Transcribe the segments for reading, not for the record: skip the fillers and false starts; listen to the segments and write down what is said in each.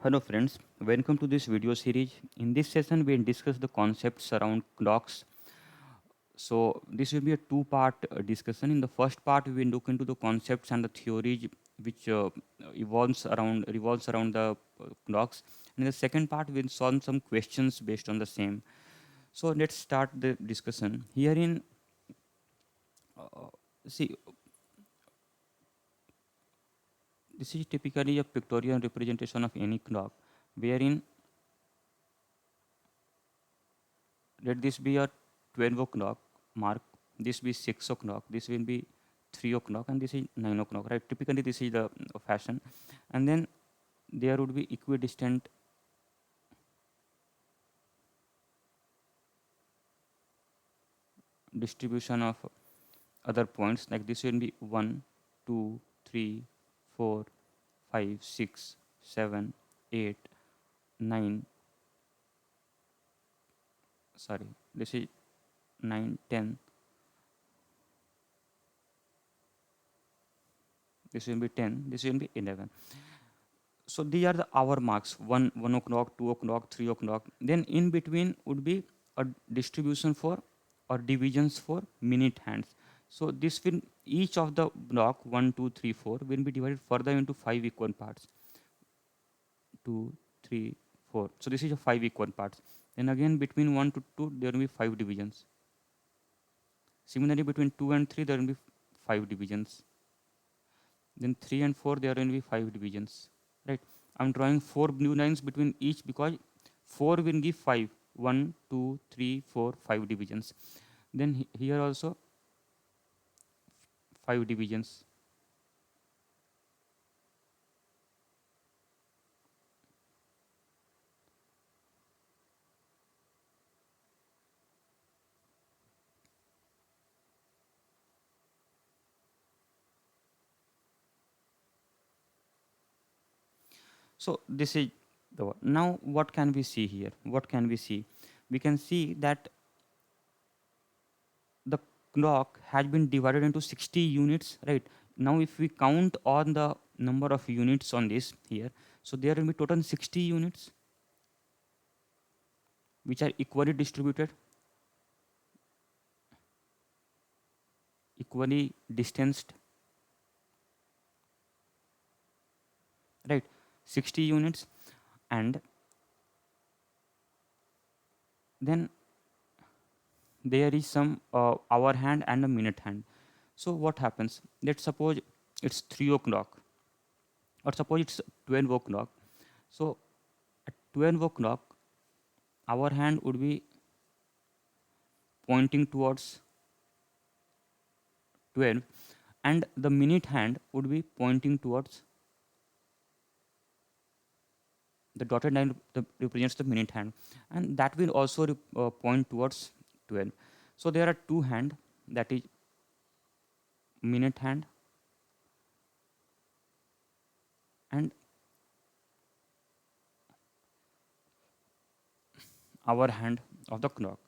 Hello friends, welcome to this video series. In this session, we will discuss the concepts around clocks. So this will be a two-part discussion. In the first part, we will look into the concepts and the theories which revolves around the clocks. And in the second part, we will solve some questions based on the same. So let's start the discussion. Herein, see, this is typically a pictorial representation of any clock, wherein let this be a 12 o'clock mark, this be 6 o'clock, this will be 3 o'clock, and this is 9 o'clock, right? Typically, this is the fashion. And then there would be equidistant distribution of other points, like this will be 1, 2, 3, 4, 5, 6, 7, 8, 9. Sorry, this is 9, 10. This will be 10, this will be 11. So these are the hour marks: 1 o'clock, 2 o'clock, 3 o'clock. Then in between would be a distribution for or divisions for minute hands. So this will, each of the block 1 2 3 4 will be divided further into 5 equal parts. 2 3 4. So this is a 5 equal parts. Then again between 1 to 2 there will be 5 divisions. Similarly between 2 and 3 there will be 5 divisions. Then 3 and 4 there will be 5 divisions, right? I'm drawing 4 blue lines between each because 4 will give 5. 1 2 3 4 5 divisions. Then here also 5 divisions. So this is the one. Now what can we see here? What can we see? We can see that the clock has been divided into 60 units, right? Now if we count on the number of units on this here, so there will be total 60 units which are equally distributed, equally distanced, right? 60 units. And then there is some hour hand and a minute hand. So what happens? Let's suppose it's 3 o'clock, or suppose it's 12 o'clock. So at 12 o'clock our hand would be pointing towards 12, and the minute hand would be pointing towards the dotted line represents the minute hand, and that will also point towards 12. So there are two hand, that is minute hand and hour hand of the clock.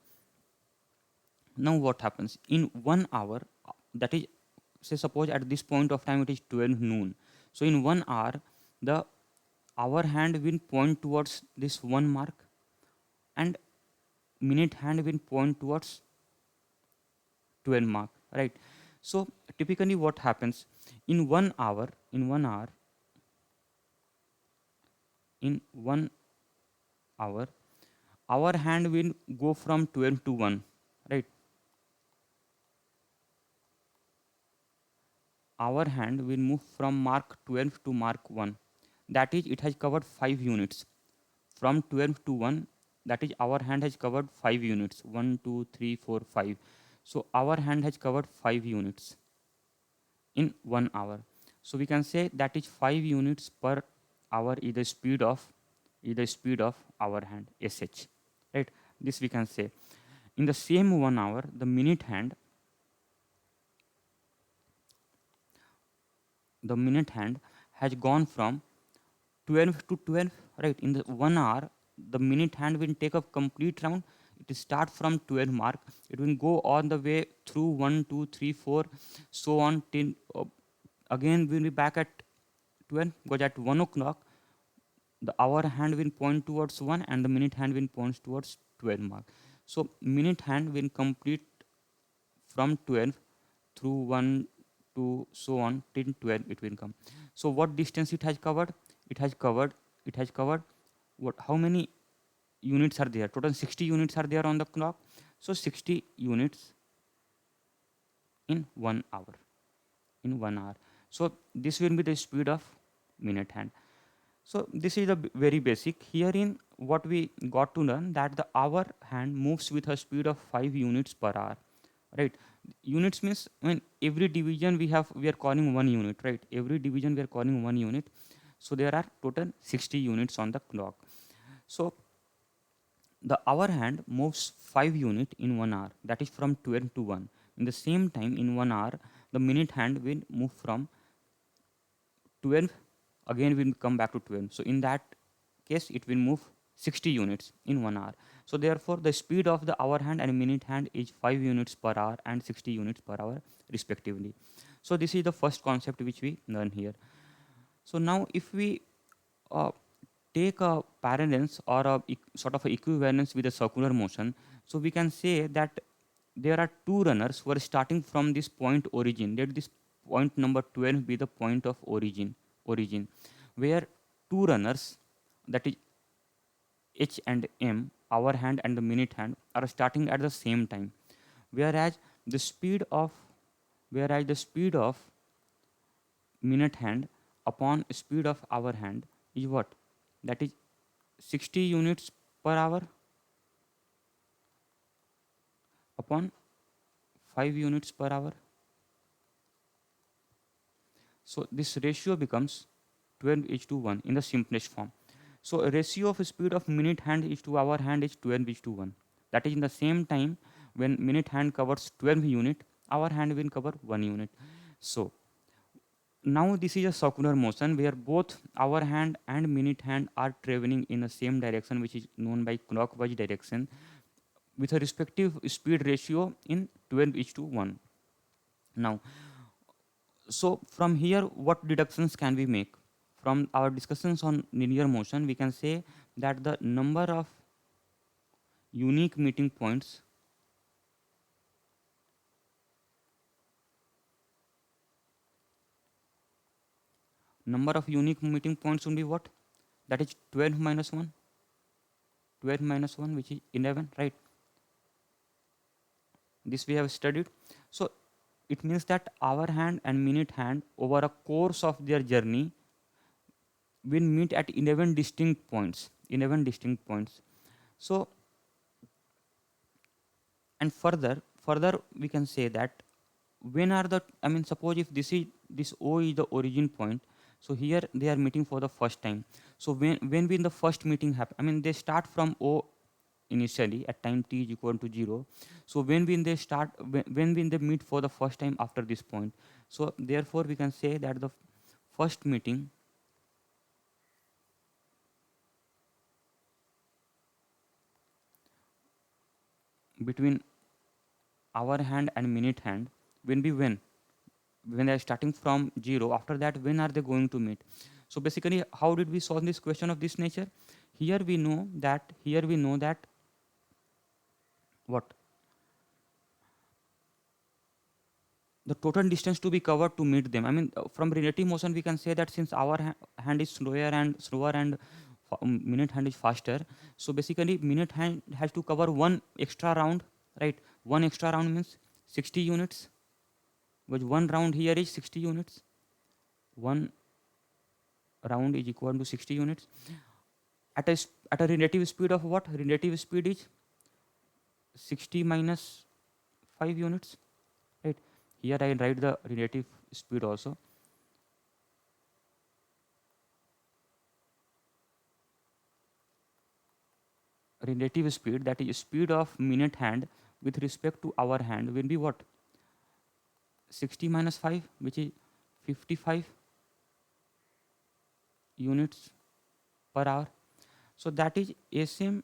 Now what happens in 1 hour, that is, say suppose at this point of time it is 12 noon. So in 1 hour the hour hand will point towards this one mark, and minute hand will point towards 12 mark, right? So typically what happens in 1 hour, in 1 hour our hand will go from 12 to 1, right? Our hand will move from mark 12 to mark 1. That is, it has covered 5 units. From 12 to 1, that is, our hand has covered 5 units. 1, 2, 3, 4, 5. So our hand has covered 5 units in 1 hour. So we can say that is 5 units per hour is the speed of our hand, sh, right? This we can say. In the same 1 hour, the minute hand has gone from 12 to 12, right? In the 1 hour the minute hand will take a complete round. It will start from 12 mark, it will go on the way through 1 2 3 4, so on till again we'll be back at 12, because at 1 o'clock the hour hand will point towards 1 and the minute hand will points towards 12 mark. So minute hand will complete from 12 through 1 to so on till 12 it will come. So what distance it has covered? It has covered, it has covered what, how many units are there? Total 60 units are there on the clock. So 60 units in 1 hour, in 1 hour. So this will be the speed of minute hand. So this is the very basic. Herein what we got to learn that the hour hand moves with a speed of 5 units per hour, right? Units means when every division we are calling 1 unit, right? Every division we are calling 1 unit. So there are total 60 units on the clock. So the hour hand moves 5 unit in 1 hour, that is from 12 to 1. In the same time in 1 hour, the minute hand will move from 12, again will come back to 12. So in that case it will move 60 units in 1 hour. So therefore the speed of the hour hand and minute hand is 5 units per hour and 60 units per hour respectively. So this is the first concept which we learn here. So now if we uh, take a parallels or a sort of a equivalence with a circular motion, so we can say that there are two runners who are starting from this point origin. Let this point number 12 be the point of origin, where two runners, that is H and M, hour hand and the minute hand, are starting at the same time. Whereas the speed of whereas the speed of minute hand upon speed of hour hand is what? That is 60 units per hour upon 5 units per hour. So this ratio becomes 12 is to 1 in the simplest form. So a ratio of speed of minute hand is to hour hand is 12 is to 1. That is in the same time when minute hand covers 12 unit, hour hand will cover 1 unit. So now this is a circular motion where both hour hand and minute hand are traveling in the same direction, which is known by clockwise direction, with a respective speed ratio in 12 is to 1. Now, so from here, what deductions can we make? From our discussions on linear motion, we can say that the number of unique meeting points, will be what? That is 12 minus 1, 12 minus 1, which is 11, right? This we have studied. So it means that hour hand and minute hand over a course of their journey will meet at 11 distinct points. 11 distinct points. So and further we can say that when are the, I mean, suppose if this O is the origin point, so here they are meeting for the first time. So when will the first meeting happen? I mean, they start from O initially at time t is equal to 0. So when will they start, when will they meet for the first time after this point? So therefore we can say that the first meeting between hour hand and minute hand will be when they are starting from 0. After that, when are they going to meet? So basically, how did we solve this question of this nature? Here we know that what, the total distance to be covered to meet them. I mean, from relative motion we can say that since our hand is slower and minute hand is faster, so basically minute hand has to cover one extra round, right? One extra round means 60 units, which one round here is 60 units. One round is equal to 60 units at a relative speed of what? Relative speed is 60 minus 5 units, right? Here I write the relative speed also. Relative speed, that is speed of minute hand with respect to hour hand, will be what? 60 minus 5, which is 55 units per hour. So that is same,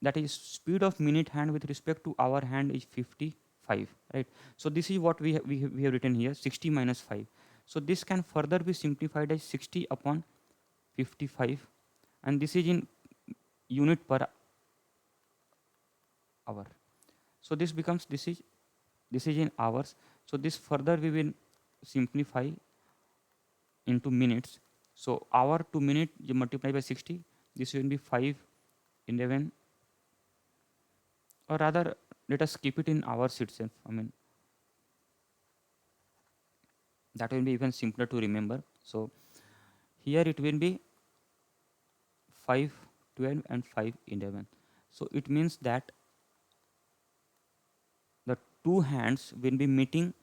that is speed of minute hand with respect to hour hand is 55, right? So this is what we have written here, 60 minus 5. So this can further be simplified as 60 upon 55, and this is in unit per hour. So this is in hours. So this further we will simplify into minutes. So hour to minute you multiply by 60. This will be 5, 11, or rather let us keep it in hours itself. I mean that will be even simpler to remember. So here it will be 5, 12, and 5, 11. So it means that the two hands will be meeting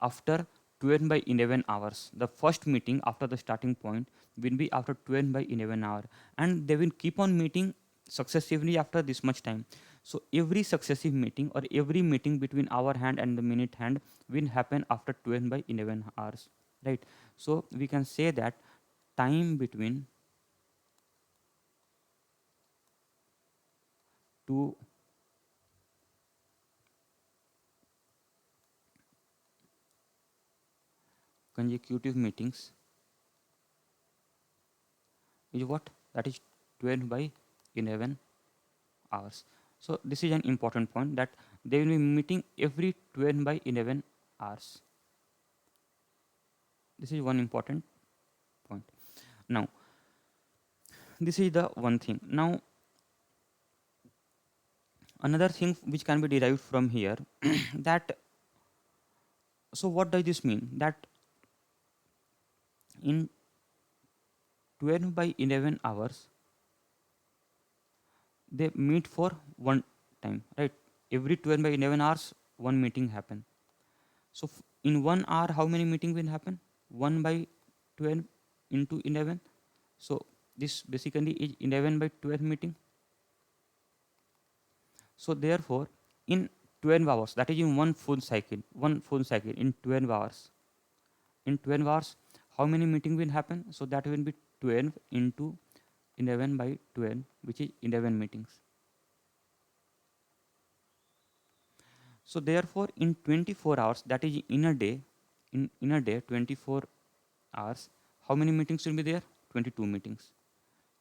after 12 by 11 hours. The first meeting after the starting point will be after 12 by 11 hour, and they will keep on meeting successively after this much time. So every successive meeting or every meeting between our hand and the minute hand will happen after 12 by 11 hours, right? So we can say that time between two consecutive meetings is what? That is 12 by 11 hours. So this is an important point, that they will be meeting every 12 by 11 hours. This is one important point. Now this is the one thing. Now another thing which can be derived from here that, so what does this mean? That in 12 by 11 hours they meet for one time, right? Every 12 by 11 hours one meeting happen. So in 1 hour how many meeting will happen? 1 by 12 into 11. So this basically is 11 by 12 meeting. So therefore in 12 hours, that is in one full cycle in 12 hours. In 12 hours how many meeting will happen? So that will be 12 into 11 by 12, which is 11 meetings. So therefore in 24 hours, that is in a day 24 hours, how many meetings will be there? 22 meetings.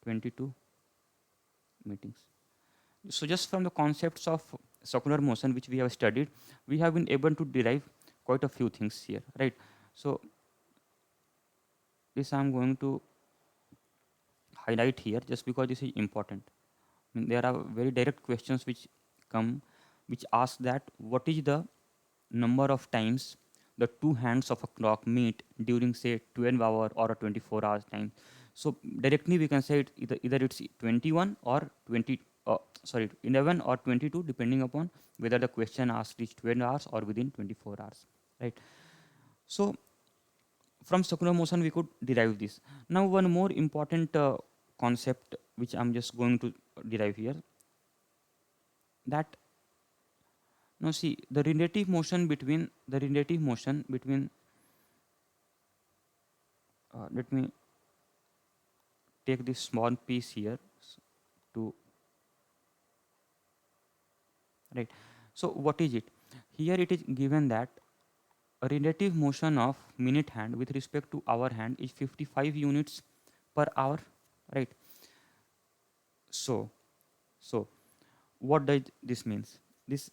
22 meetings. So just from the concepts of circular motion which we have studied, we have been able to derive quite a few things here, right? So this I am going to highlight here just because this is important. I mean, there are very direct questions which come, which ask that what is the number of times the two hands of a clock meet during say 12 hour or a 24 hours time. So directly we can say it either it's 21 or 20, 11 or 22, depending upon whether the question asked is 12 hours or within 24 hours, right? So from circular motion we could derive this. Now one more important concept which I'm just going to derive here, that now see the relative motion between let me take this small piece here to, right. So what is it? Here it is given that a relative motion of minute hand with respect to hour hand is 55 units per hour, right? So so what does this means? This,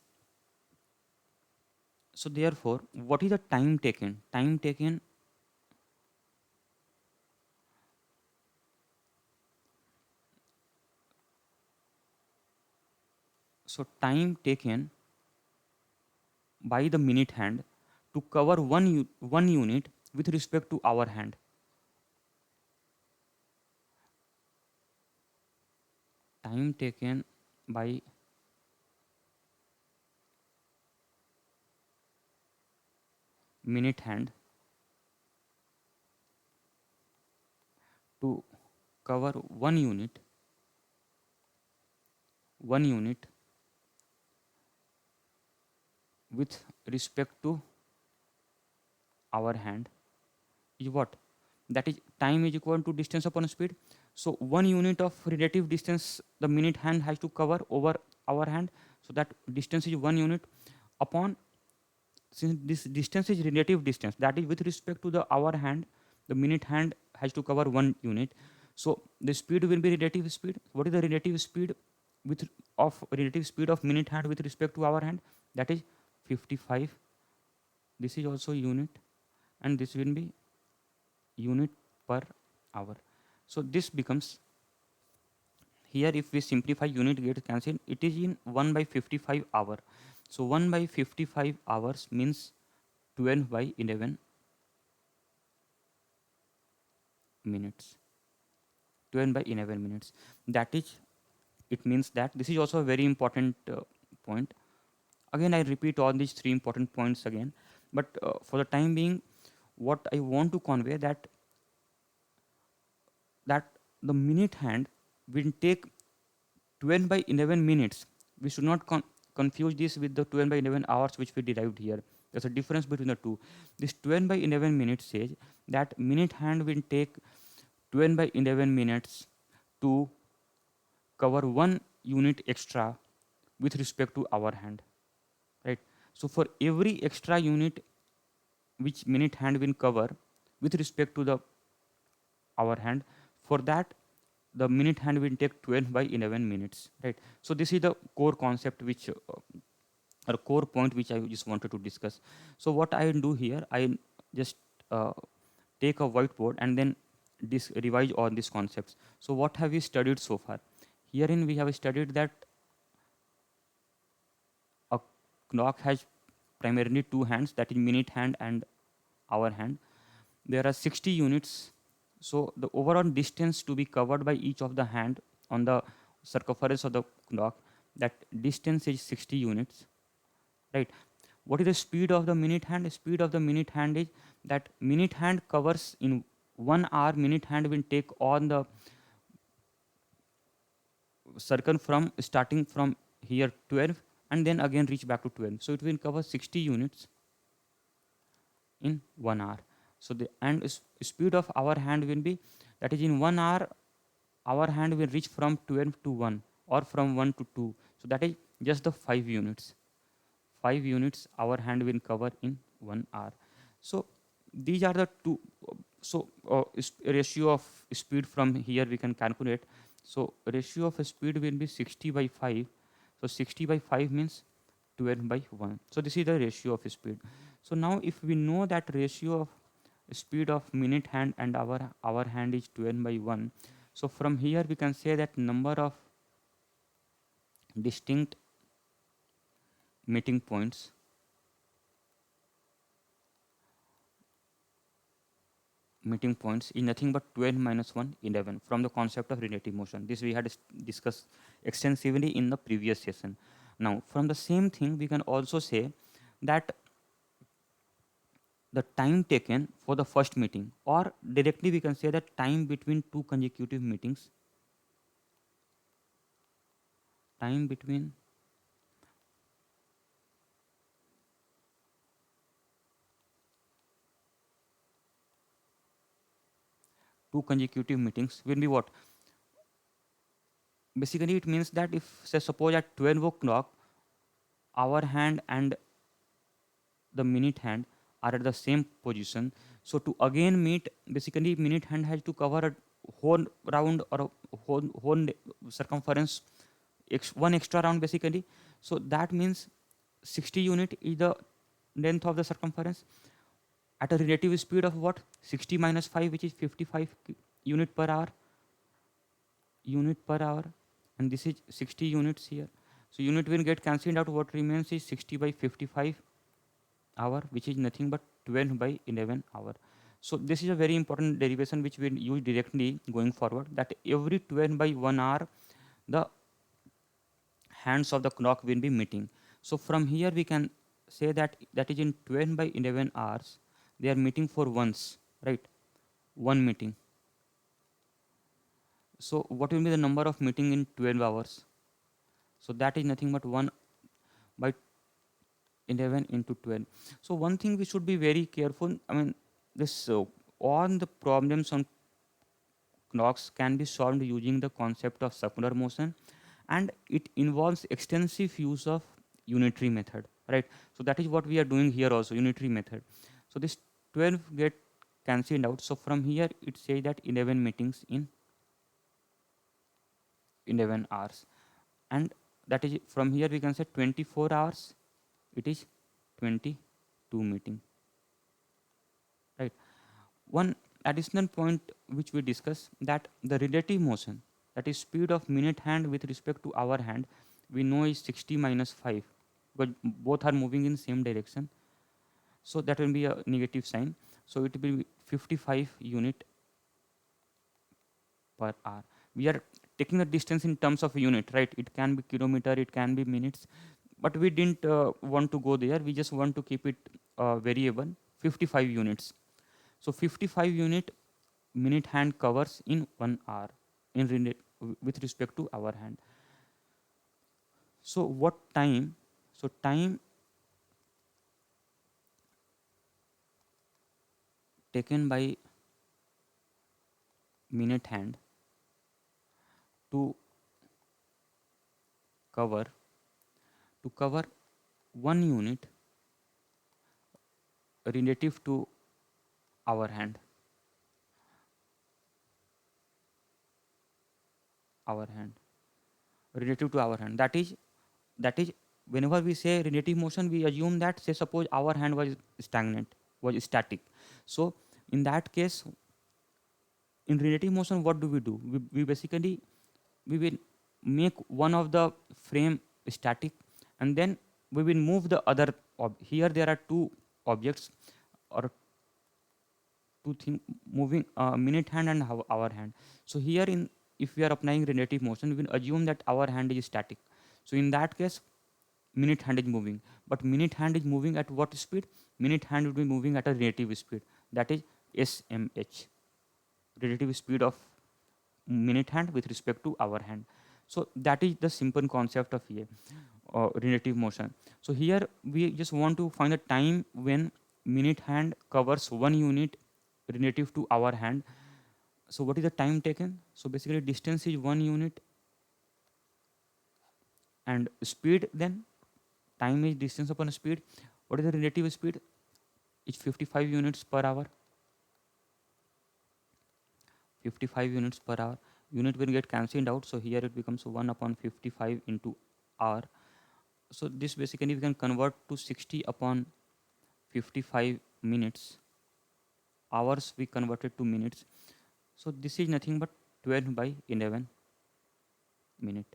so therefore what is the time taken? So time taken by the minute hand to cover one unit with respect to our hand. Time taken by minute hand to cover one unit with respect to our hand is what? That is time is equal to distance upon speed. So one unit of relative distance the minute hand has to cover over our hand. So that distance is 1 unit upon, since this distance is relative distance, that is with respect to the our hand, the minute hand has to cover 1 unit. So the speed will be relative speed. What is the relative speed with of relative speed of minute hand with respect to hour hand? That is 55. This is also unit, and this will be unit per hour. So this becomes, here if we simplify, unit gets cancelled, it is in 1 by 55 hour. So 1 by 55 hours means 12 by 11 minutes. 12 by 11 minutes. That is, it means that this is also a very important point. Again, I repeat all these three important points again, but for the time being, what I want to convey that the minute hand will take 12 by 11 minutes. We should not confuse this with the 12 by 11 hours which we derived here. There's a difference between the two. This 12 by 11 minutes says that minute hand will take 12 by 11 minutes to cover one unit extra with respect to hour hand, right? So for every extra unit which minute hand will cover with respect to the hour hand, for that the minute hand will take 12 by 11 minutes, right? So this is the core concept which or core point which I just wanted to discuss. So what I do here, I just uh, take a whiteboard and then revise all these concepts. So what have we studied so far? Herein we have studied that a clock has primarily two hands, that is minute hand and hour hand. There are 60 units. So the overall distance to be covered by each of the hand on the circumference of the clock, that distance is 60 units, right? What is the speed of the minute hand? The speed of the minute hand is that minute hand covers in 1 hour. Minute hand will take on the circle from starting from here 12 and then again reach back to 12. So it will cover 60 units in 1 hour. So the and speed of our hand will be, that is in 1 hour our hand will reach from 12 to 1 or from 1 to 2. So that is just the 5 units. 5 units our hand will cover in 1 hour. So these are the two. So ratio of speed from here we can calculate. So ratio of speed will be 60 by 5. So 60 by 5 means 12 by 1. So this is the ratio of speed. So now if we know that ratio of speed of minute hand and our hand is 12 by 1. So from here we can say that number of distinct meeting points is nothing but 12 minus 1, 11, from the concept of relative motion. This we had discussed extensively in the previous session. Now from the same thing we can also say that the time taken for the first meeting, or directly we can say that time between two consecutive meetings, time between two consecutive meetings will be what? Basically it means that if say suppose at 12 o'clock our hand and the minute hand are at the same position, so to again meet, basically minute hand has to cover a whole round or a whole circumference, one extra round basically. So that means 60 unit is the length of the circumference at a relative speed of what? 60 minus 5, which is 55 unit per hour, and this is 60 units here. So unit will get cancelled out. What remains is 60 by 55 hour, which is nothing but 12 by 11 hour. So this is a very important derivation which we will use directly going forward, that every 12 by 1 hour the hands of the clock will be meeting. So from here we can say that that is in 12 by 11 hours they are meeting for once, right? One meeting. So what will be the number of meeting in 12 hours? So that is nothing but 1 by 11 into 12. So one thing we should be very careful. I mean, this all the problems on clocks can be solved using the concept of circular motion, and it involves extensive use of unitary method, right? So that is what we are doing here also, unitary method. So this 12 get cancelled out. So from here it says that 11 meetings in 11 hours. And that is, from here we can say 24 hours, it is 22 meeting, right? One additional point which we discuss, that the relative motion, that is speed of minute hand with respect to hour hand, we know is 60 minus 5, because both are moving in same direction. So that will be a negative sign. So it will be 55 unit per hour. We are taking the distance in terms of unit, right? It can be kilometer, it can be minutes, but we didn't want to go there. We just want to keep it variable, 55 units. So 55 unit minute hand covers in 1 hour in with respect to our hand. So what time? So time taken by minute hand to cover to cover 1 unit relative to our hand, our hand relative to our hand. That is whenever we say relative motion, we assume that, say suppose our hand was stagnant, was static. So in that case, in relative motion, what do? We basically, we will make one of the frame static, and then we will move the other here there are two objects, or two thing moving, minute hand and our hand. So here, in if we are applying relative motion, we will assume that our hand is static. So in that case, minute hand is moving, but minute hand is moving at what speed? Minute hand will be moving at a relative speed, that is smh, relative speed of minute hand with respect to our hand. So that is the simple concept of here, relative motion. So here we just want to find the time when minute hand covers 1 unit relative to our hand. So what is the time taken? So basically distance is 1 unit, and speed, then time is distance upon speed. What is the relative speed? It's 55 units per hour. 55 units per hour. Unit will get cancelled out. So here it becomes 1 upon 55 into hour. So this basically we can convert to 60 upon 55 minutes. Hours we converted to minutes. So this is nothing but 12 by 11 minute.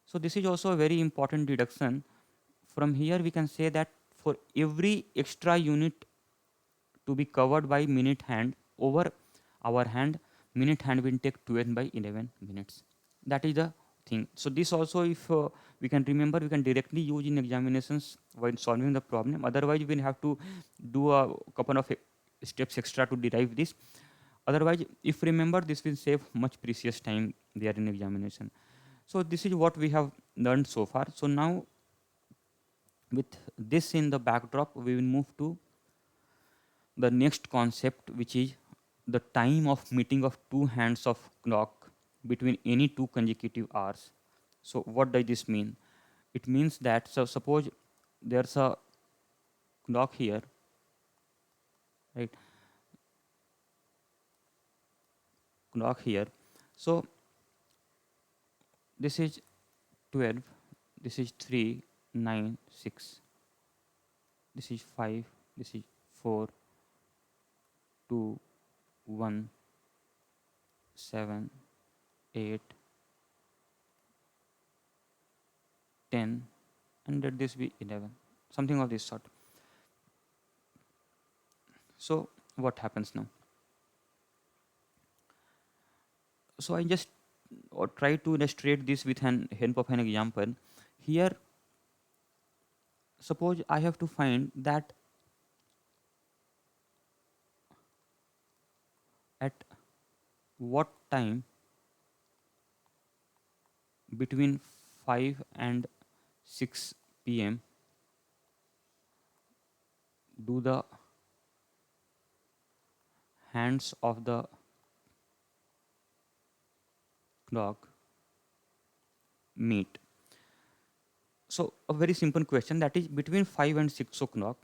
So this is also a very important deduction. From here we can say that for every extra unit to be covered by minute hand over our hand, minute hand will take 12 by 11 minutes. That is the thing. So this also, if we can remember, we can directly use in examinations while solving the problem. Otherwise we will have to do a couple of steps extra to derive this. Otherwise, if remember, this will save much precious time there in examination. So this is what we have learned so far. So now, with this in the backdrop, we will move to the next concept, which is the time of meeting of two hands of clock between any two consecutive hours. So what does this mean? It means that, so suppose there's a clock here, right? Clock here. So this is 12, this is 3, 9, 6, this is 5, this is 4, 2, 1, 7, 8, 10, and let this be 11, something of this sort. So what happens now? So I just try to illustrate this with an help of an example. Here, suppose I have to find that at what time between 5 and 6 p.m. do the hands of the clock meet. So a very simple question, that is between 5 and 6 o'clock.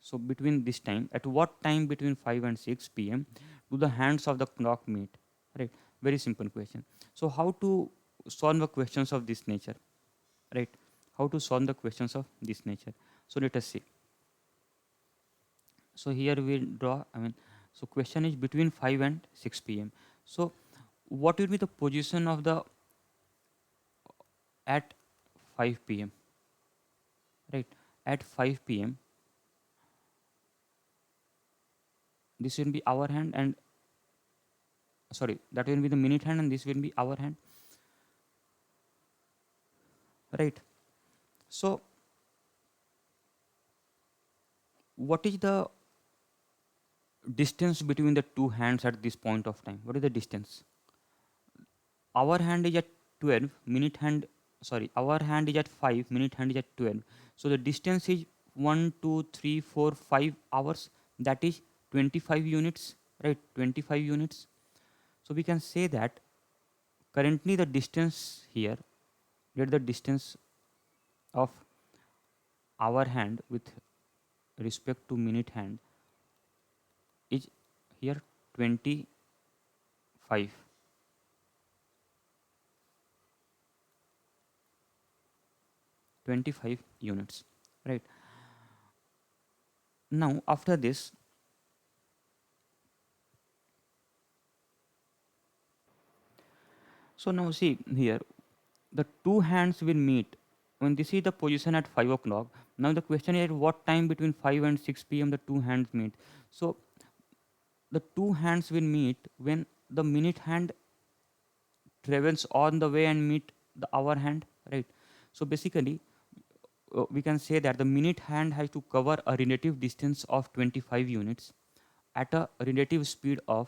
So between this time, at what time between 5 and 6 p.m. do the hands of the clock meet? Right? Very simple question. So how to solve the questions of this nature, right? How to solve the questions of this nature. So let us see. So here we draw, so question is between 5 and 6 p.m. So what will be the position of the at 5 p.m., right? At 5 p.m., this will be our hand, and sorry, that will be the minute hand, and this will be our hand, right? So what is the distance between the two hands at this point of time? What is the distance? Our hand is at 12, minute hand, sorry, our hand is at 5, minute hand is at 12. So the distance is 1, 2, 3, 4, 5 hours. That is 25 units, right? 25 units. So we can say that currently the distance here, let the distance of our hand with respect to minute hand is here 25, 25 units, right? Now after this, so now see here, the two hands will meet when this is the position at 5 o'clock. Now the question is at what time between 5 and 6 p.m. the two hands meet. So the two hands will meet when the minute hand travels on the way and meet the hour hand, right? So basically we can say that the minute hand has to cover a relative distance of 25 units at a relative speed of,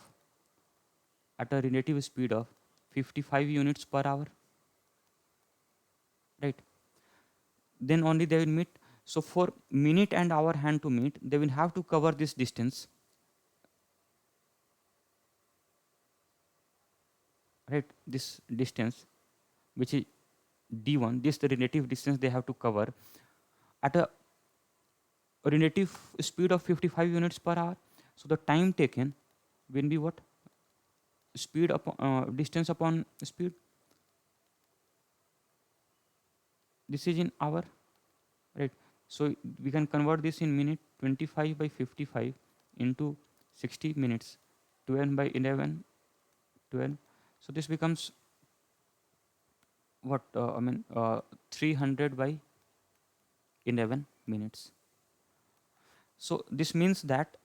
at a relative speed of 55 units per hour, right? Then only they will meet. So for minute and hour hand to meet, they will have to cover this distance, right? This distance, which is d1, this the relative distance they have to cover at a relative speed of 55 units per hour. So the time taken will be what? Speed upon distance upon speed. This is in hour, right? So we can convert this in minute. 25 by 55 into 60 minutes. 12 by 11, 12. So this becomes what? 300 by 11 minutes. So this means that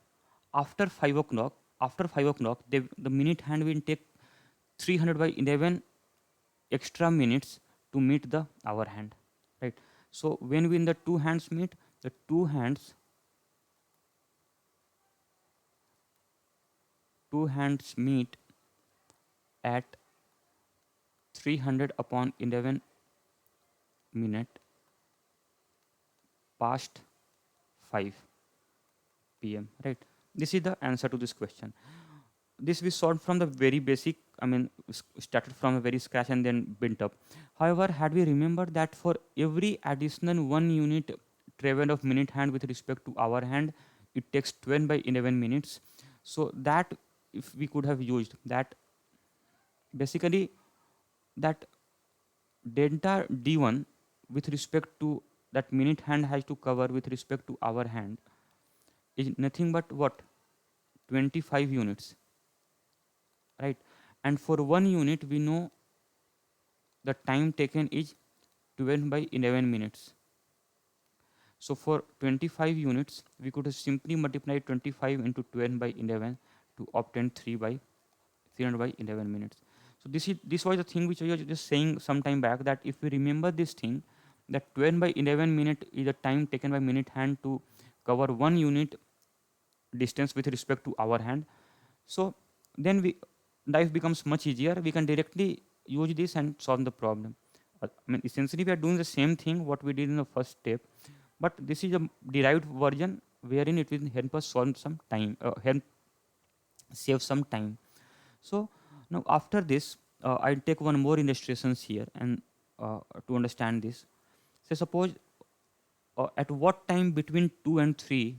after 5 o'clock, the minute hand will take 300 by 11 extra minutes to meet the hour hand, right? So when the two hands meet, the two hands meet at 300 upon 11 minute past 5 p.m., right? This is the answer to this question. This we solved from the very basic, started from a very scratch and then built up. However, had we remembered that for every additional 1 unit travel of minute hand with respect to hour hand, it takes 12 by 11 minutes. So that if we could have used that, basically that delta d1 with respect to that minute hand has to cover with respect to hour hand is nothing but what? 25 units, right? And for 1 unit we know the time taken is 12 by 11 minutes. So for 25 units we could simply multiply 25 into 12 by 11 to obtain 300 by 11 minutes. So this was the thing which I was just saying some time back, that if we remember this thing, that 12 by 11 minute is the time taken by minute hand to cover 1 unit distance with respect to our hand. So then we life becomes much easier. We can directly use this and solve the problem. Essentially we are doing the same thing what we did in the first step, but this is a derived version wherein it will help us solve some time, help save some time. So now after this, I'll take one more illustrations here and to understand this. So suppose at what time between 2 and 3,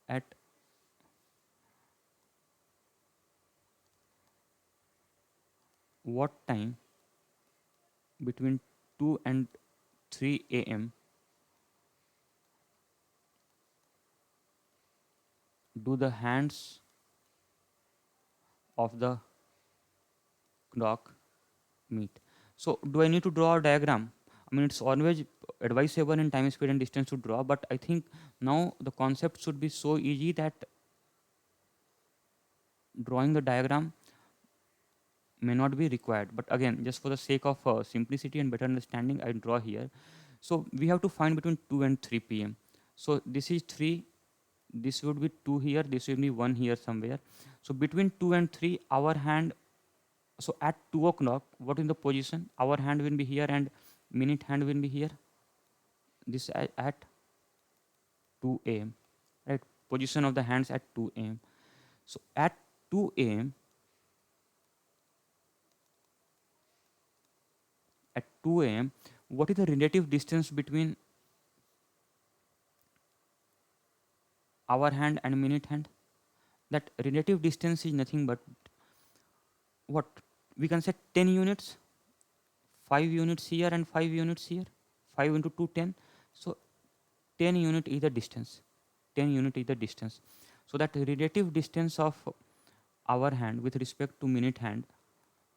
at what time between 2 and 3 a.m. do the hands of the clock meet? So do I need to draw a diagram? I mean, it's always advisable in time, speed, and distance to draw, but I think now the concept should be so easy that drawing the diagram may not be required. But again, just for the sake of simplicity and better understanding, I draw here. So we have to find between 2 and 3 p.m. So this is 3, this would be 2 here, this will be 1 here somewhere. So between 2 and 3, our hand, so at 2 o'clock, what is the position? Our hand will be here and minute hand will be here. This at 2 a.m. Right? Position of the hands at 2 a.m. So at 2 a.m., at 2 a.m., what is the relative distance between our hand and minute hand? That relative distance is nothing but what we can say 10 units, 5 units here and 5 units here, 5 into 2 10. So 10 unit is the distance, 10 unit is the distance. So that relative distance of our hand with respect to minute hand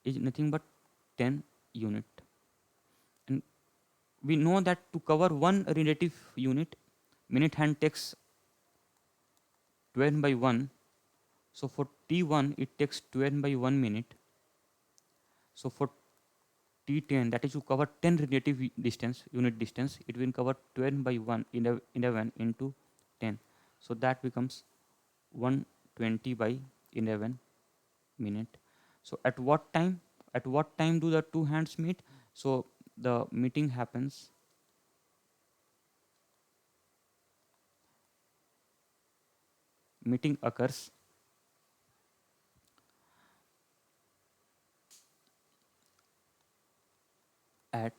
is nothing but 10 unit. And we know that to cover one relative unit, minute hand takes 12 by 1. So for t1 it takes 12 by 1 minute. So for t10, that is to cover 10 relative distance, unit distance, it will cover 12 by 1 11 into 10. So that becomes 120 by 11 minute. So at what time? At what time do the two hands meet? So the meeting happens meeting occurs at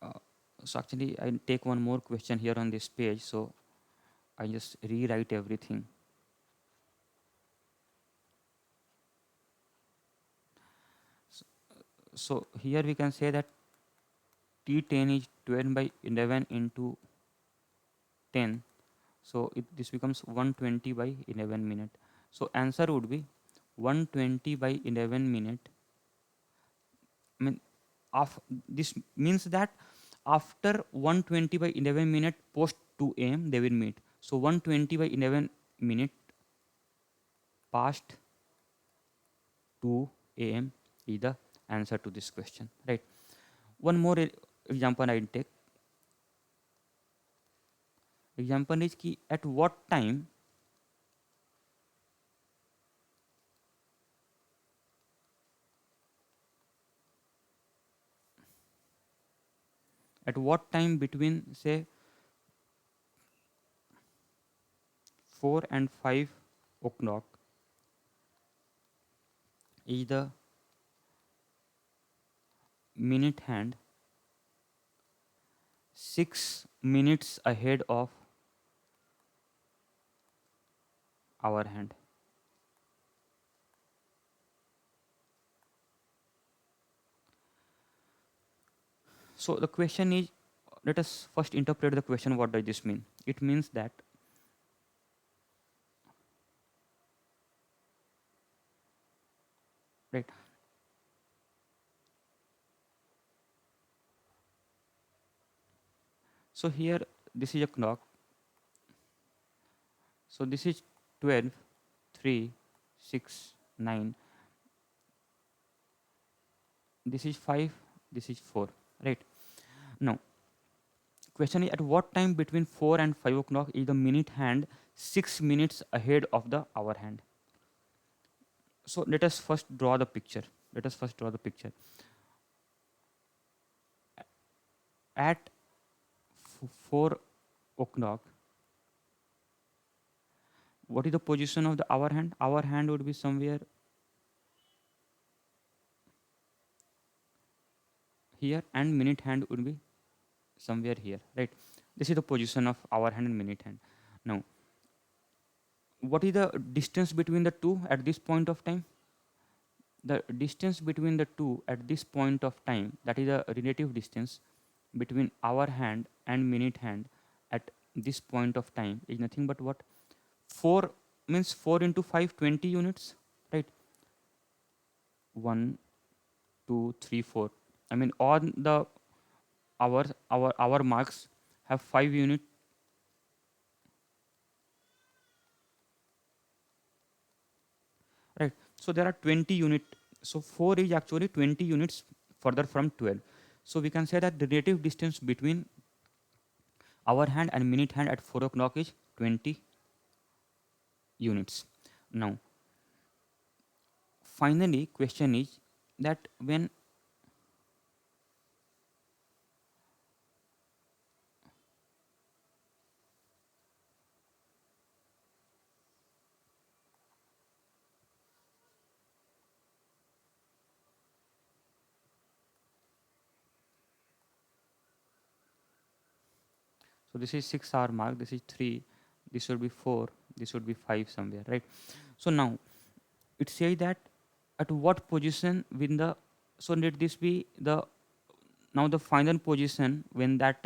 uh, so actually I take one more question here on this page, so I just rewrite everything. So here we can say that t10 is 12 by 11 into 10. So this becomes 120 by 11 minute. So answer would be 120 by 11 minute. I mean, this means that after 120 by 11 minute post 2 a.m. they will meet. So 120 by 11 minute past 2 a.m. is the answer to this question, right? One more example I take. Example is ki at what time between say 4 and 5 o'clock is the minute hand 6 minutes ahead of our hand. So the question is, let us first interpret the question. What does this mean? It means that right. So here this is a clock. So this is 12, 3, 6, 9. This is 5, this is 4. Right. Now, question is at what time between 4 and 5 o'clock is the minute hand 6 minutes ahead of the hour hand? So let us first draw the picture. Let us first draw the picture. At 4 o'clock, what is the position of the hour hand? Hour hand would be somewhere here and minute hand would be somewhere here, right? This is the position of hour hand and minute hand. Now, what is the distance between the two at this point of time? the distance between the two at this point of time, that is the relative distance between hour hand and minute hand at this point of time, is nothing but what? 4 means 4 into 5, 20 units, right? 1, 2, 3, 4. I mean, all the hour marks have 5 unit, right? So there are 20 unit. So 4 is actually 20 units further from 12. So we can say that the relative distance between hour hand and minute hand at 4 o'clock is 20 units. Now, finally, question is that when, so this is 6 hour mark, this is 3, this should be 4, this should be 5 somewhere, right? So now it says that at what position when the, so let this be the, now the final position when that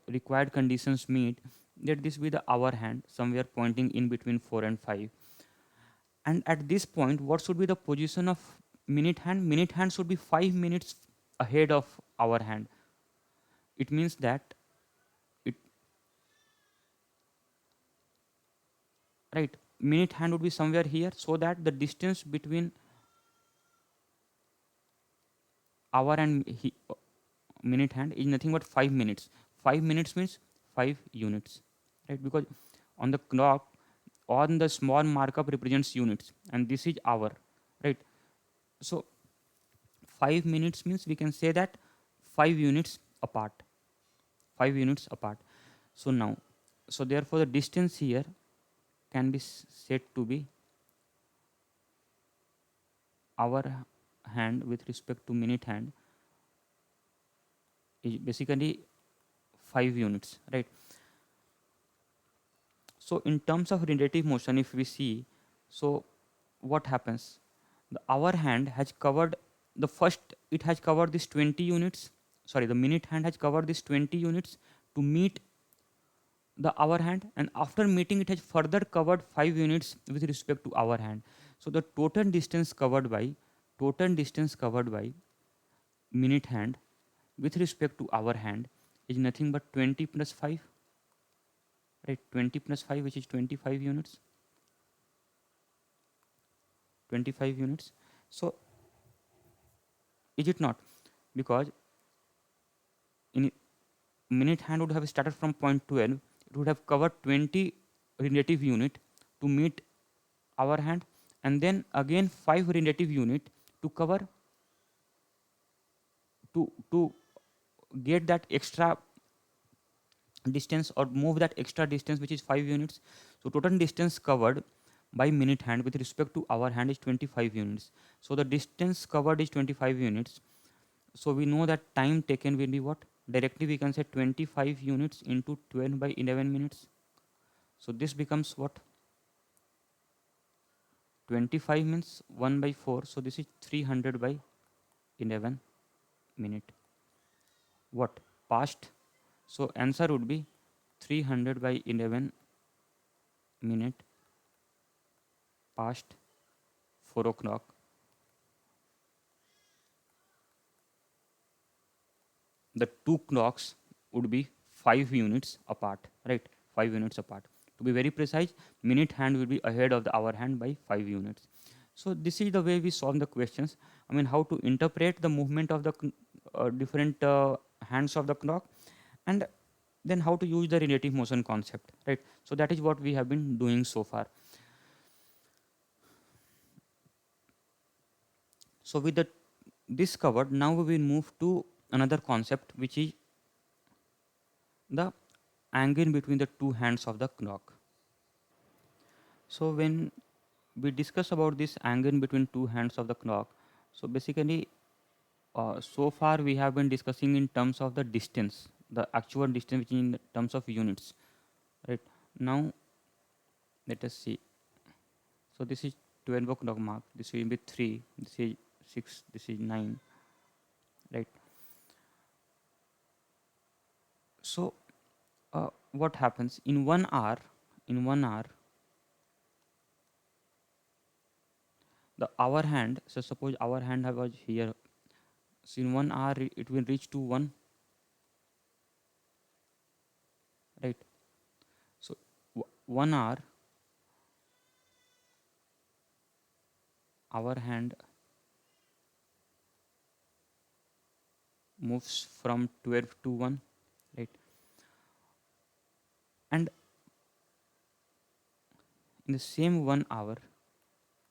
required conditions meet, let this be the hour hand somewhere pointing in between 4 and 5. And at this point, what should be the position of minute hand? Minute hand should be 5 minutes ahead of hour hand. It means that it, right, minute hand would be somewhere here, so that the distance between hour and minute hand is nothing but 5 minutes. 5 minutes means 5 units, right? Because on the clock, on the small markup represents units, and this is hour, right? So 5 minutes means we can say that 5 units apart, 5 units apart. So now, so therefore the distance here can be said to be hour hand with respect to minute hand is basically 5 units, right? So in terms of relative motion, if we see, so what happens? The hour hand has covered the first, it has covered this 20 units. Sorry, the minute hand has covered this 20 units to meet the hour hand, and after meeting it has further covered 5 units with respect to hour hand. So the total distance covered by minute hand with respect to hour hand is nothing but 20 plus 5, right? 20 plus 5, which is 25 units. 25 units. So is it not? Because in minute hand would have started from point 12, it would have covered 20 relative unit to meet hour hand, and then again 5 relative unit to cover, to get that extra distance or move that extra distance, which is 5 units. So total distance covered by minute hand with respect to hour hand is 25 units. So the distance covered is 25 units. So we know that time taken will be what? Directly we can say 25 units into 12 by 11 minutes. So this becomes what? 25 means 1 by 4. So this is 300 by 11 minute. What? Past. So answer would be 300 by 11 minute past 4 o'clock. The two clocks would be 5 units apart, right? 5 units apart. To be very precise, minute hand will be ahead of the hour hand by 5 units. So this is the way we solve the questions. I mean, how to interpret the movement of the different hands of the clock, and then how to use the relative motion concept, right? So that is what we have been doing so far. So with the this covered, now we will move to another concept, which is the angle between the two hands of the clock. So when we discuss about this angle between two hands of the clock, so basically so far we have been discussing in terms of the distance, the actual distance, which is in terms of units, right? Now let us see. So this is 12 o'clock mark, this will be 3, this is 6, this is 9, right? So what happens in 1 hour? In 1 hour, the hour hand. So suppose our hand was here. So in 1 hour, it will reach to 1, right? So 1 hour, our hand moves from 12 to 1, right? And in the same 1 hour,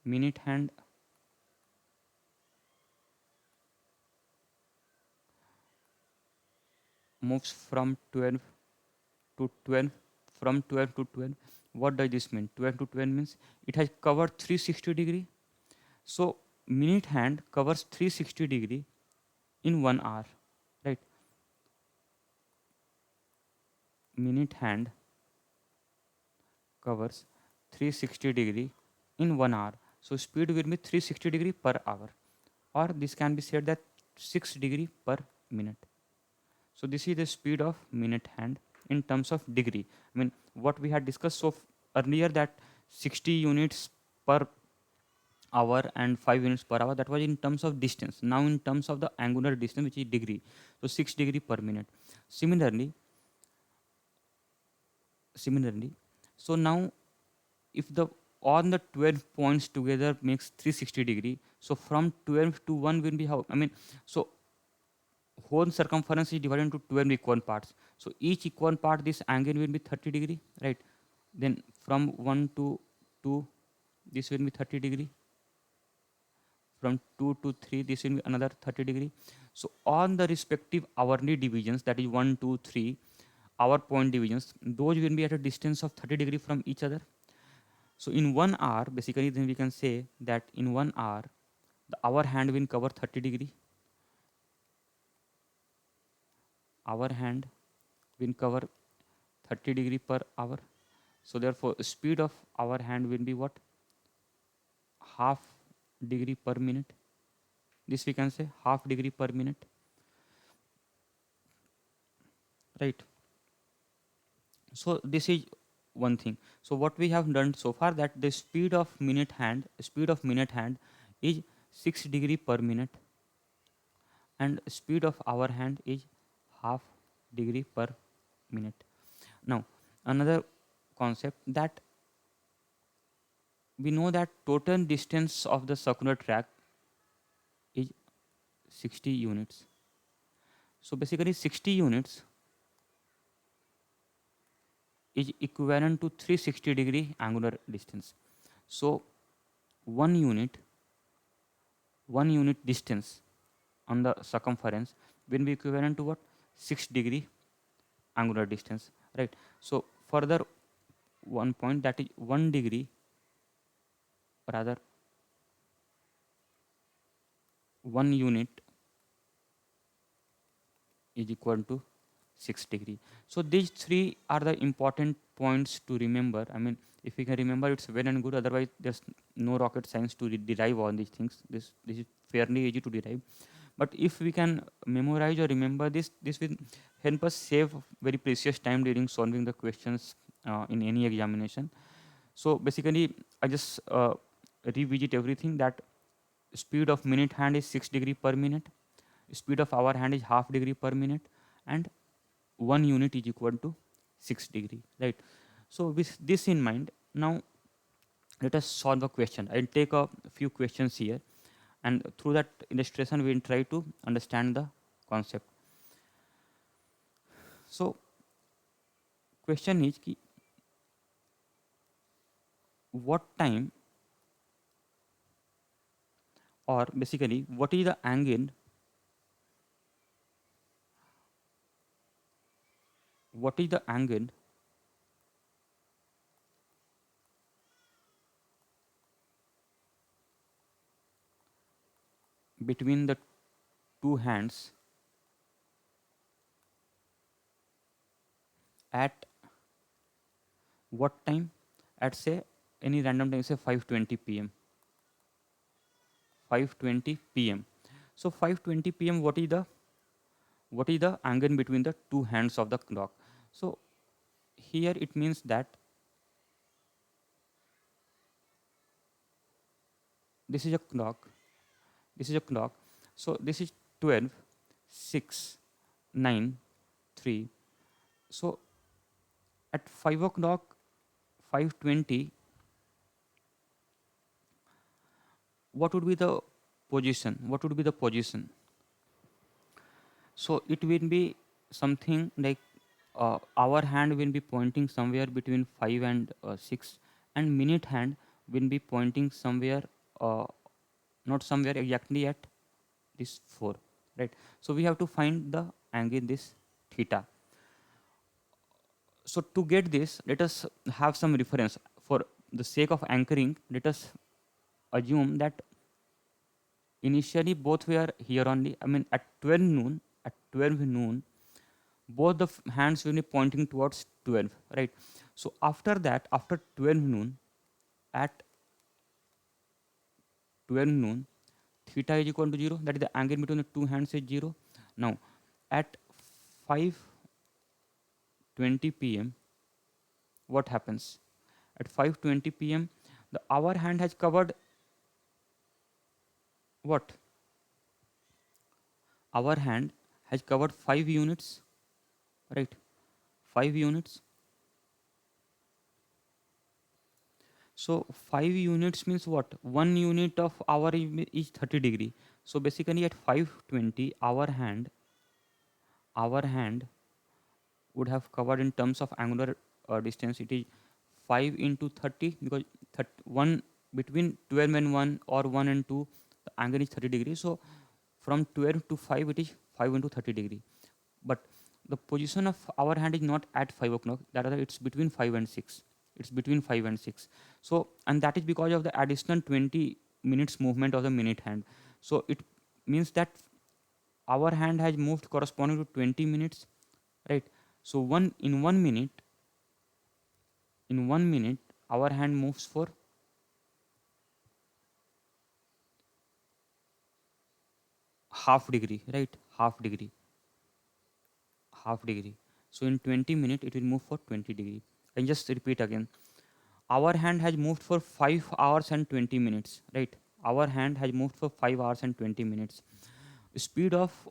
minute hand moves from 12 to 12, from 12 to 12. What does this mean? 12 to 12 means it has covered 360 degree. So minute hand covers 360 degree in 1 hour, right? Minute hand covers 360 degree in 1 hour. So speed will be 360 degree per hour, or this can be said that 6 degree per minute. So this is the speed of minute hand in terms of degree. I mean, what we had discussed earlier, that 60 units per hour and 5 units per hour, that was in terms of distance. Now in terms of the angular distance, which is degree, so 6 degree per minute. Similarly similarly so now, if the on the 12 points together makes 360 degree, so from 12 to 1 will be how, I mean, so whole circumference is divided into 12 equal parts. So each equal part, this angle will be 30 degree, right? Then from 1 to 2, this will be 30 degree. From 2 to 3, this will be another 30 degree. So on the respective hourly divisions, that is 1, 2, 3, hour point divisions, those will be at a distance of 30 degree from each other. So in 1 hour, basically, then we can say that in 1 hour, the hour hand will cover 30 degree. Our hand will cover 30 degree per hour. So therefore, speed of our hand will be what? Half degree per minute. This we can say half degree per minute, right? So this is one thing. So what we have done so far, that the speed of minute hand is 6 degree per minute, and speed of our hand is half degree per minute. Now another concept, that we know that total distance of the circular track is 60 units. So basically 60 units is equivalent to 360 degree angular distance. So one unit, one unit distance on the circumference will be equivalent to what? 6 degree angular distance, right? So further one point, that is 1 degree, rather 1 unit is equal to 6 degree. So these three are the important points to remember. I mean, if we can remember, it's well and good. Otherwise, there's no rocket science to derive all these things. This is fairly easy to derive. But if we can memorize or remember this, this will help us save very precious time during solving the questions in any examination. So basically, I just revisit everything, that speed of minute hand is 6 degree per minute, speed of hour hand is half degree per minute, and 1 unit is equal to 6 degree, right? So with this in mind, now let us solve a question. I'll take a few questions here, and through that illustration we will try to understand the concept. So question is ki, what time, or basically what is the angle, what is the angle between the two hands at what time, at say any random time, say 5:20 p.m. 5:20 p.m. So 5:20 p.m. What is the angle between the two hands of the clock? So here it means that this is a clock. This is a clock. So this is 12, 6, 9, 3. So at 5 o'clock, 5:20, what would be the position? What would be the position? So it will be something like our hand will be pointing somewhere between 5 and 6, and minute hand will be pointing somewhere, uh, not somewhere exactly at this 4, right? So we have to find the angle this theta. So to get this, let us have some reference. For the sake of anchoring, let us assume that initially both were here only. I mean, at 12 noon, both the hands will be pointing towards 12, right? So after that, after 12 noon, at 12 noon, theta is equal to 0. That is the angle between the two hands is 0. Now, at 5:20 p.m., what happens? At 5:20 p.m., the hour hand has covered what? Our hand has covered 5 units, right? 5 units. So 5 units means what? 1 unit of hour is 30 degree. So basically at 5:20, our hand would have covered in terms of angular distance. It is 5 into 30, because 1 between 12 and 1 or 1 and 2, the angle is 30 degrees. So from 12 to 5, it is 5 into 30 degree. But the position of our hand is not at 5 o'clock, that is, it's between 5 and 6. It's between 5 and 6. So, and that is because of the additional 20 minutes movement of the minute hand. So it means that our hand has moved corresponding to 20 minutes, right? So in 1 minute, our hand moves for half degree, right? Half degree. So in 20 minutes, it will move for 20 degree. And just repeat again. Our hand has moved for 5 hours and 20 minutes, right? Our hand has moved for 5 hours and 20 minutes. Speed of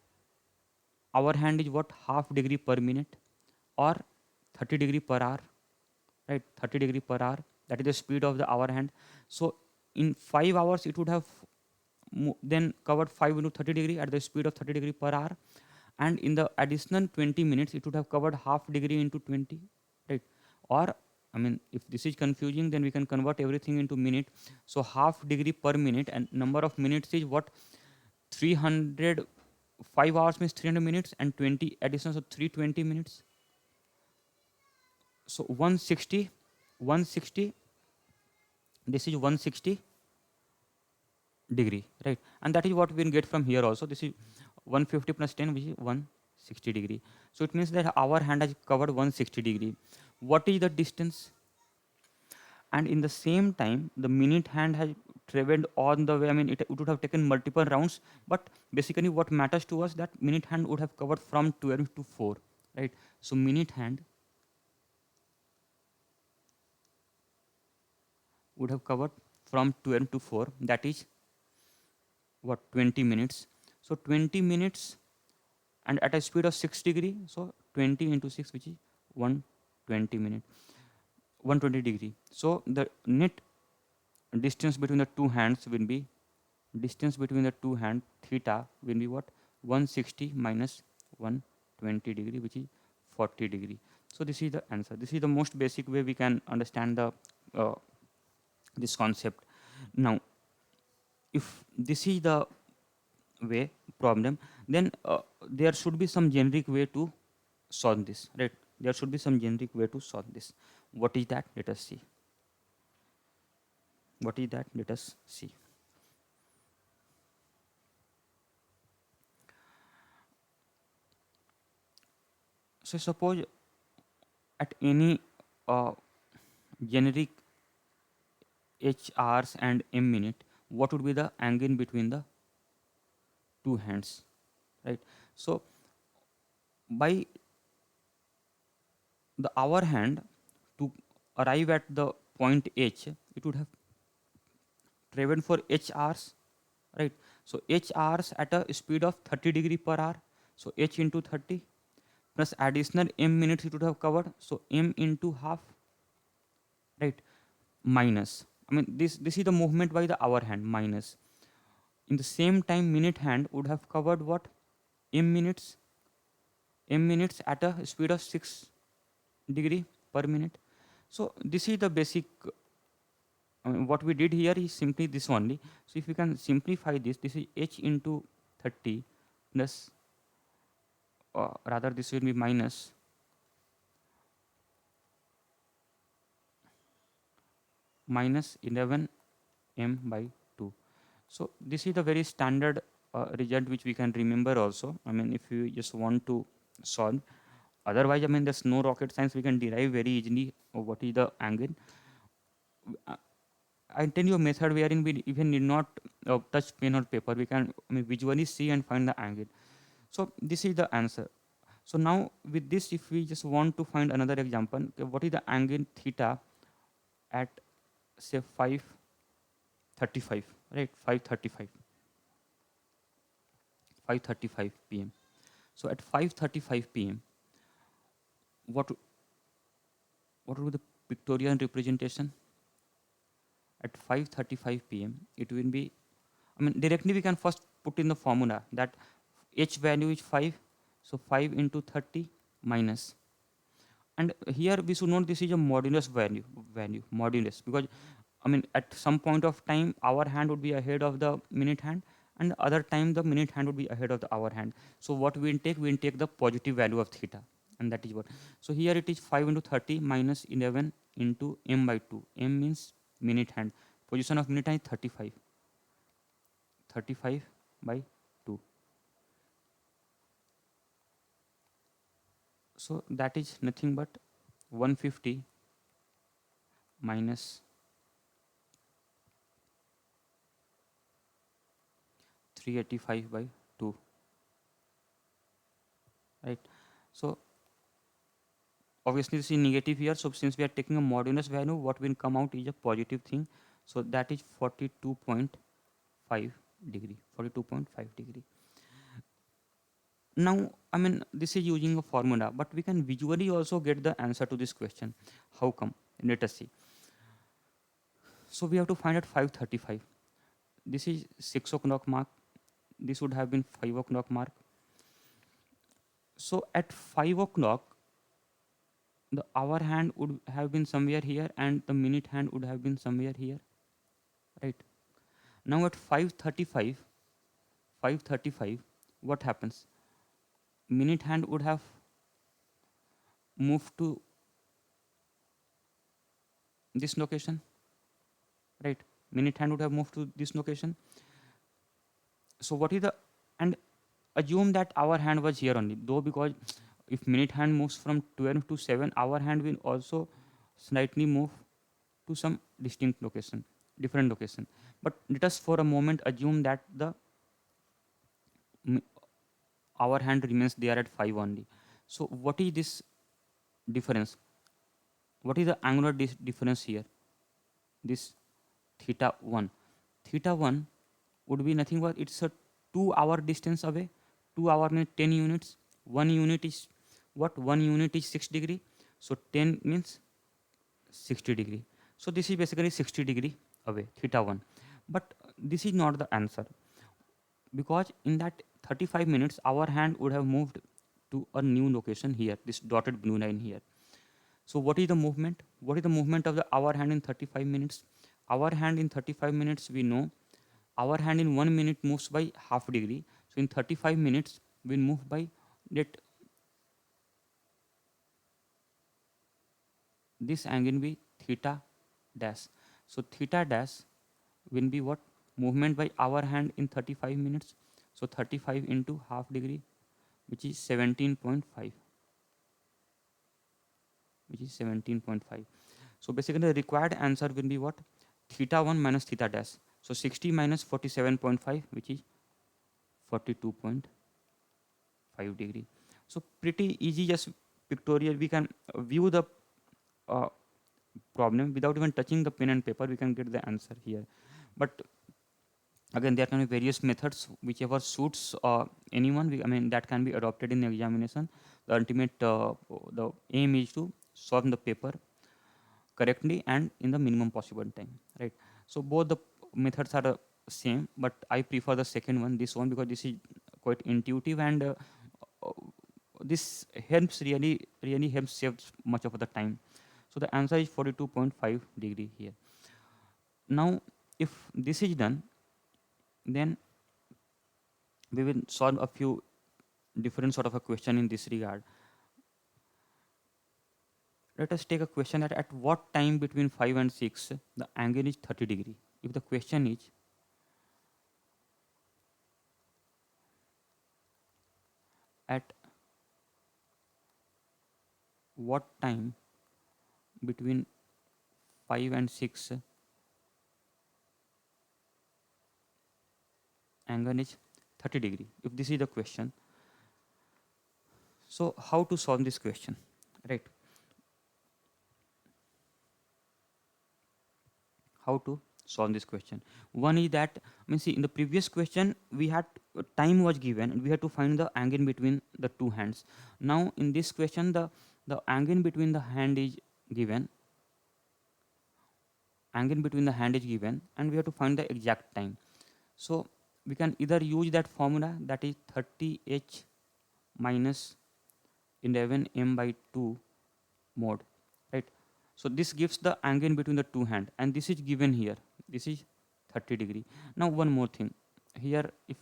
our hand is what? Half degree per minute, or 30 degree per hour, right? 30 degree per hour. That is the speed of the our hand. So in 5 hours, it would have then covered 5 into 30 degree at the speed of 30 degree per hour, and in the additional 20 minutes, it would have covered half degree into 20, right? Or, I mean, if this is confusing, then we can convert everything into minute. So half degree per minute, and number of minutes is what? 300. 5 hours means 300 minutes, and 20 additional, so 320 minutes. So 160, this is 160 degree, right? And that is what we can get from here also. This is 150 plus 10, which is 160 degree. So it means that our hand has covered 160 degree. What is the distance? And in the same time, the minute hand has traveled on the way. I mean, it would have taken multiple rounds, but basically what matters to us, that minute hand would have covered from 12 to 4, right? So minute hand would have covered from 12 to 4, that is what? 20 minutes. So 20 minutes, and at a speed of 6 degree, so 20 into 6, which is 120 minute, 120 degree. So the net distance between the two hands will be, distance between the two hand, theta will be what? 160 minus 120 degree, which is 40 degree. So this is the answer. This is the most basic way we can understand the uh, this concept. Now, if this is the way problem, then there should be some generic way to solve this, right? There should be some generic way to solve this. What is that? Let us see. What is that? Let us see. So suppose at any uh, generic h hours and m minute, what would be the angle between the two hands, right? So by the hour hand, to arrive at the point H, it would have traveled for H hours, right? So H hours at a speed of 30 degree per hour. So H into 30 plus additional m minutes it would have covered. So m into half, right? Minus. I mean this is the movement by the hour hand minus. In the same time, minute hand would have covered what? M minutes. M minutes at a speed of 6 degree per minute. So this is the basic. What we did here is simply this only. So if we can simplify this, this is h into 30 plus, rather this will be minus 11 m by 2. So this is the very standard result which we can remember also. I mean, if you just want to solve. Otherwise, I mean, there's no rocket science. We can derive very easily what is the angle. Uh, I tell you a method wherein we even need not touch pen or paper. We can, I mean, visually see and find the angle. So this is the answer. So now with this, if we just want to find another example, okay, what is the angle theta at say 5:35, right? 5:35 p.m. So at 5:35 p.m., what what would be the pictorial representation? At 5:35 p.m., it will be. I mean, directly we can first put in the formula that h value is 5, so 5 into 30 minus. And here we should note this is a modulus value modulus, because I mean at some point of time our hand would be ahead of the minute hand, and the other time the minute hand would be ahead of the hour hand. So what we will take the positive value of theta, and that is what. So here it is 5 into 30 minus 11 into m by 2. M means minute hand. Position of minute hand is 35. 35 by 2. So that is nothing but 150 minus 385 by 2, right? So obviously this is negative here, so since we are taking a modulus value, what will come out is a positive thing. So that is 42.5 degree. 42.5 degree. Now I mean this is using a formula, but we can visually also get the answer to this question. How come? Let us see. So we have to find at 5:35. This is 6 o'clock mark. This would have been 5 o'clock mark. So at 5 o'clock, the hour hand would have been somewhere here and the minute hand would have been somewhere here, right? Now at 5:35, what happens? Minute hand would have moved to this location, right? Minute hand would have moved to this location. So what is the, and assume that our hand was here only, though, because if minute hand moves from 12 to 7, our hand will also slightly move to some distinct location, different location. But let us for a moment assume that the our hand remains there at 5 only. So what is this difference? What is the angular difference here? This theta 1. Theta 1 would be nothing but it's a 2 hour distance away. 2 hour means 10 units. 1 unit is what? 1 unit is 6 degree. So 10 means 60 degree. So this is basically 60 degree away, theta 1. But this is not the answer, because in that 35 minutes our hand would have moved to a new location here, this dotted blue line here. So what is the movement? What is the movement of the our hand in 35 minutes? Our hand in 35 minutes, we know our hand in 1 minute moves by half degree. So in 35 minutes we move by, let this angle be theta dash. So theta dash will be what? Movement by our hand in 35 minutes. So 35 into half degree, which is 17.5, which is 17.5. So basically the required answer will be what? Theta 1 minus theta dash. So 60 minus 47.5, which is 42.5 degree. So pretty easy, just pictorial. We can view the uh, problem without even touching the pen and paper. We can get the answer here. But again, there can be various methods, whichever suits anyone. I mean, that can be adopted in the examination. The ultimate the aim is to solve the paper correctly and in the minimum possible time, right? So both the methods are same, but I prefer the second one, this one, because this is quite intuitive, and uh, this helps really helps save much of the time. So the answer is 42.5 degree here. Now if this is done, then we will solve a few different sort of a question in this regard. Let us take a question that at what time between 5 and 6 the angle is 30 degree. If the question is at what time between 5 and 6 angle is 30 degree, if this is the question, so how to solve this question, right? How to solve this question? One is that, I mean, see, in the previous question we had time was given and we had to find the angle between the two hands. Now in this question, the angle between the hand is given, angle between the hand is given, and we have to find the exact time. So we can either use that formula, that is 30h minus 11m by 2 mod, right? So this gives the angle between the two hand, and this is given here, this is 30 degree. Now one more thing here, if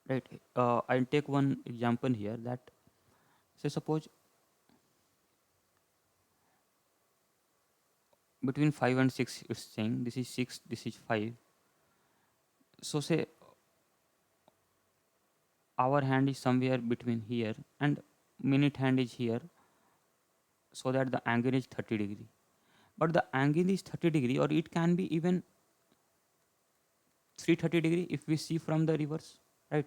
right, I'll take one example here, that say suppose between 5 and 6, it's saying this is 6, this is 5. So say our hand is somewhere between here and minute hand is here, so that the angle is 30 degree. But the angle is 30 degree, or it can be even 330 degree if we see from the reverse, right?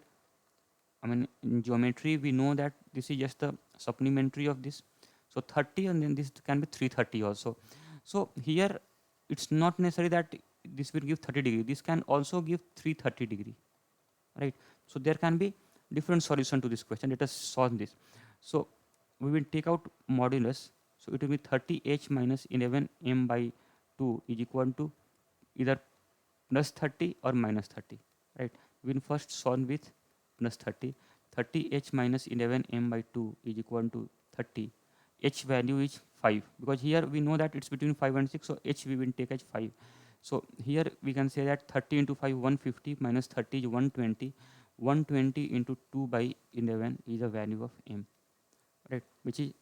I mean, in geometry we know that this is just the supplementary of this. So 30, and then this can be 330 also. So here it's not necessary that this will give 30 degree, this can also give 330 degree, right? So there can be different solution to this question. Let us solve this. So we will take out modulus. So it will be 30h minus 11m by 2 is equal to either plus 30 or minus 30, right? We will first solve with plus 30. 30h minus 11m by 2 is equal to 30. H value is 5, because here we know that it's between 5 and 6, so h we will take as 5. So here we can say that 30 into 5 150 minus 30 is 120. 120 into 2 by 11 is the value of m, right, which is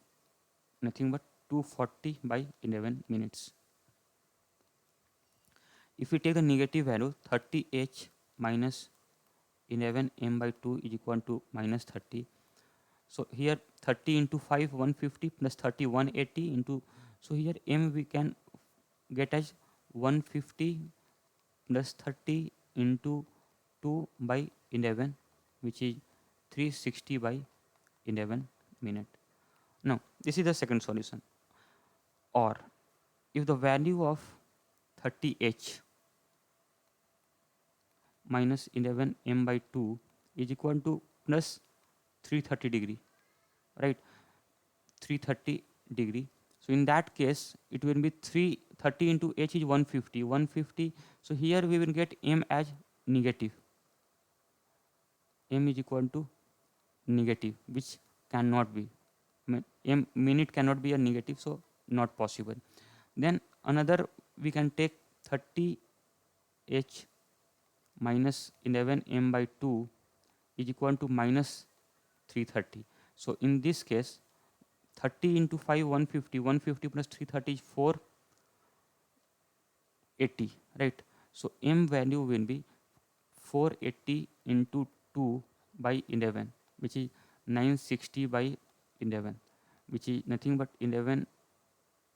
nothing but 240 by 11 minutes. If we take the negative value, 30h minus 11m by 2 is equal to minus 30. So here 30 into 5 150 plus 30 180 into, so here m we can get as 150 plus 30 into 2 by 11, which is 360 by 11 minute. Now this is the second solution. Or if the value of 30h minus 11m by 2 is equal to plus 330 degree, right? 330 degree. So in that case it will be 330 into h is 150 150. So here we will get m as negative, m is equal to negative, which cannot be, I mean, m minute cannot be a negative, so not possible. Then another, we can take 30h minus 11m by 2 is equal to minus 330. So in this case 30 into 5 150, 150 plus 330 is 480, right? So m value will be 480 into 2 by 11, which is 960 by 11, which is nothing but 11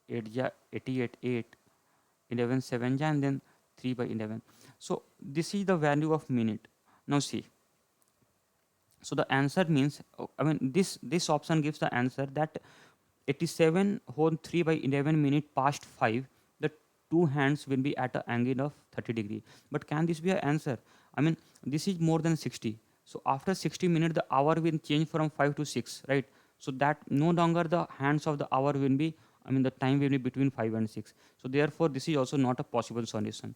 8 ja 88 8, 11 7 ja, and then 3 by 11. So this is the value of minute. Now see, so the answer means, I mean, this option gives the answer that 87 whole 3 by 11 minute past 5, the two hands will be at an angle of 30 degree. But can this be an answer? I mean, this is more than 60. So after 60 minutes, the hour will change from 5 to 6, right? So that no longer the hands of the hour will be, I mean, the time will be between 5 and 6. So therefore, this is also not a possible solution,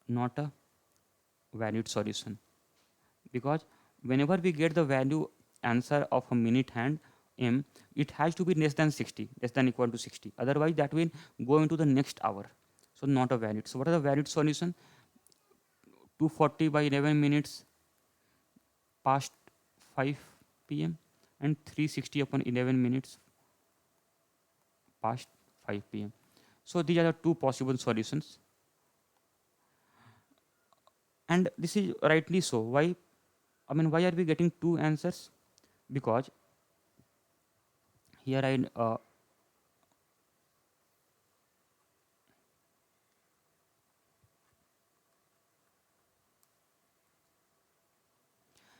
not a valid solution. Because whenever we get the value answer of a minute hand m, it has to be less than 60, less than equal to 60, otherwise that will go into the next hour. So not a valid. So what are the valid solution? 240 by 11 minutes past 5 p.m. and 360 upon 11 minutes past 5 p.m. So these are the two possible solutions, and this is rightly so. Why? I mean, why are we getting two answers? Because here I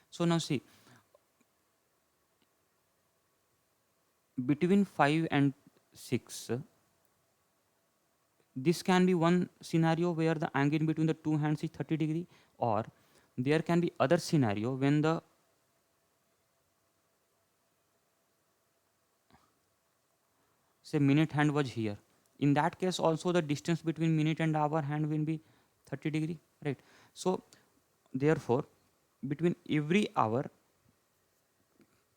so now see, between 5 and 6, this can be one scenario where the angle between the two hands is 30 degree, or there can be other scenario when the, say, minute hand was here. In that case also the distance between minute and hour hand will be 30 degree, right? So therefore, between every hour,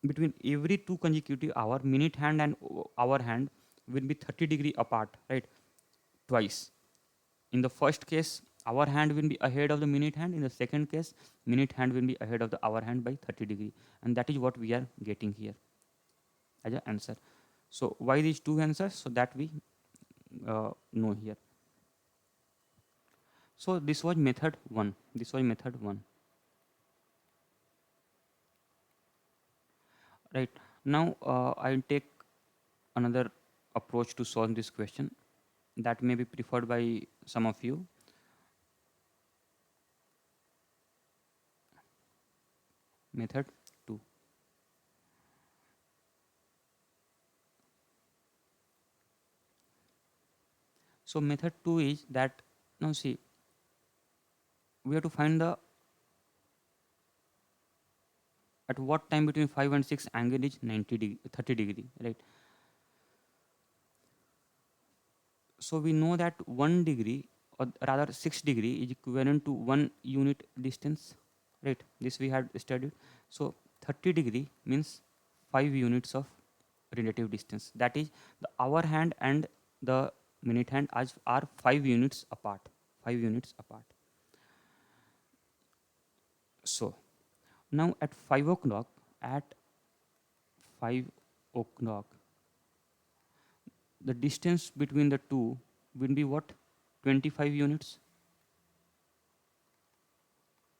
between every two consecutive hour, minute hand and hour hand will be 30 degree apart, right? Twice. In the first case, our hand will be ahead of the minute hand. In the second case, minute hand will be ahead of the hour hand by 30 degree. And that is what we are getting here as an answer. So why these two answers? So that we know here. So this was method 1. This was method 1. Right. Now I'll take another approach to solve this question that may be preferred by some of you. Method 2. So method 2 is that, now see, we have to find the, at what time between 5 and 6 angle is 90 degree, 30 degree, right? So we know that 1 degree, or rather 6 degree, is equivalent to 1 unit distance, right? This we had studied. So 30 degree means 5 units of relative distance. That is, the hour hand and the minute hand are 5 units apart. 5 units apart. So now at 5 o'clock, at 5 o'clock, the distance between the two will be what? 25 units.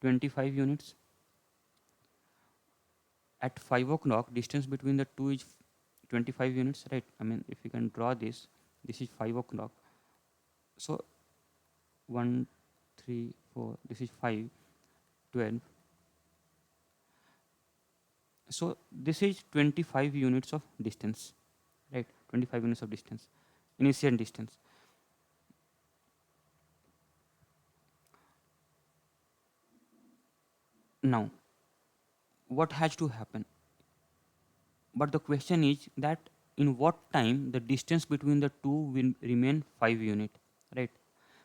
25 units. At 5 o'clock, distance between the two is 25 units, right? I mean, if you can draw this is 5 o'clock. So 1, 3, 4, this is 5, 12. So this is 25 units of distance, right? 25 units of distance, initial distance. Now, what has to happen? But the question is that in what time the distance between the two will remain 5 unit, right?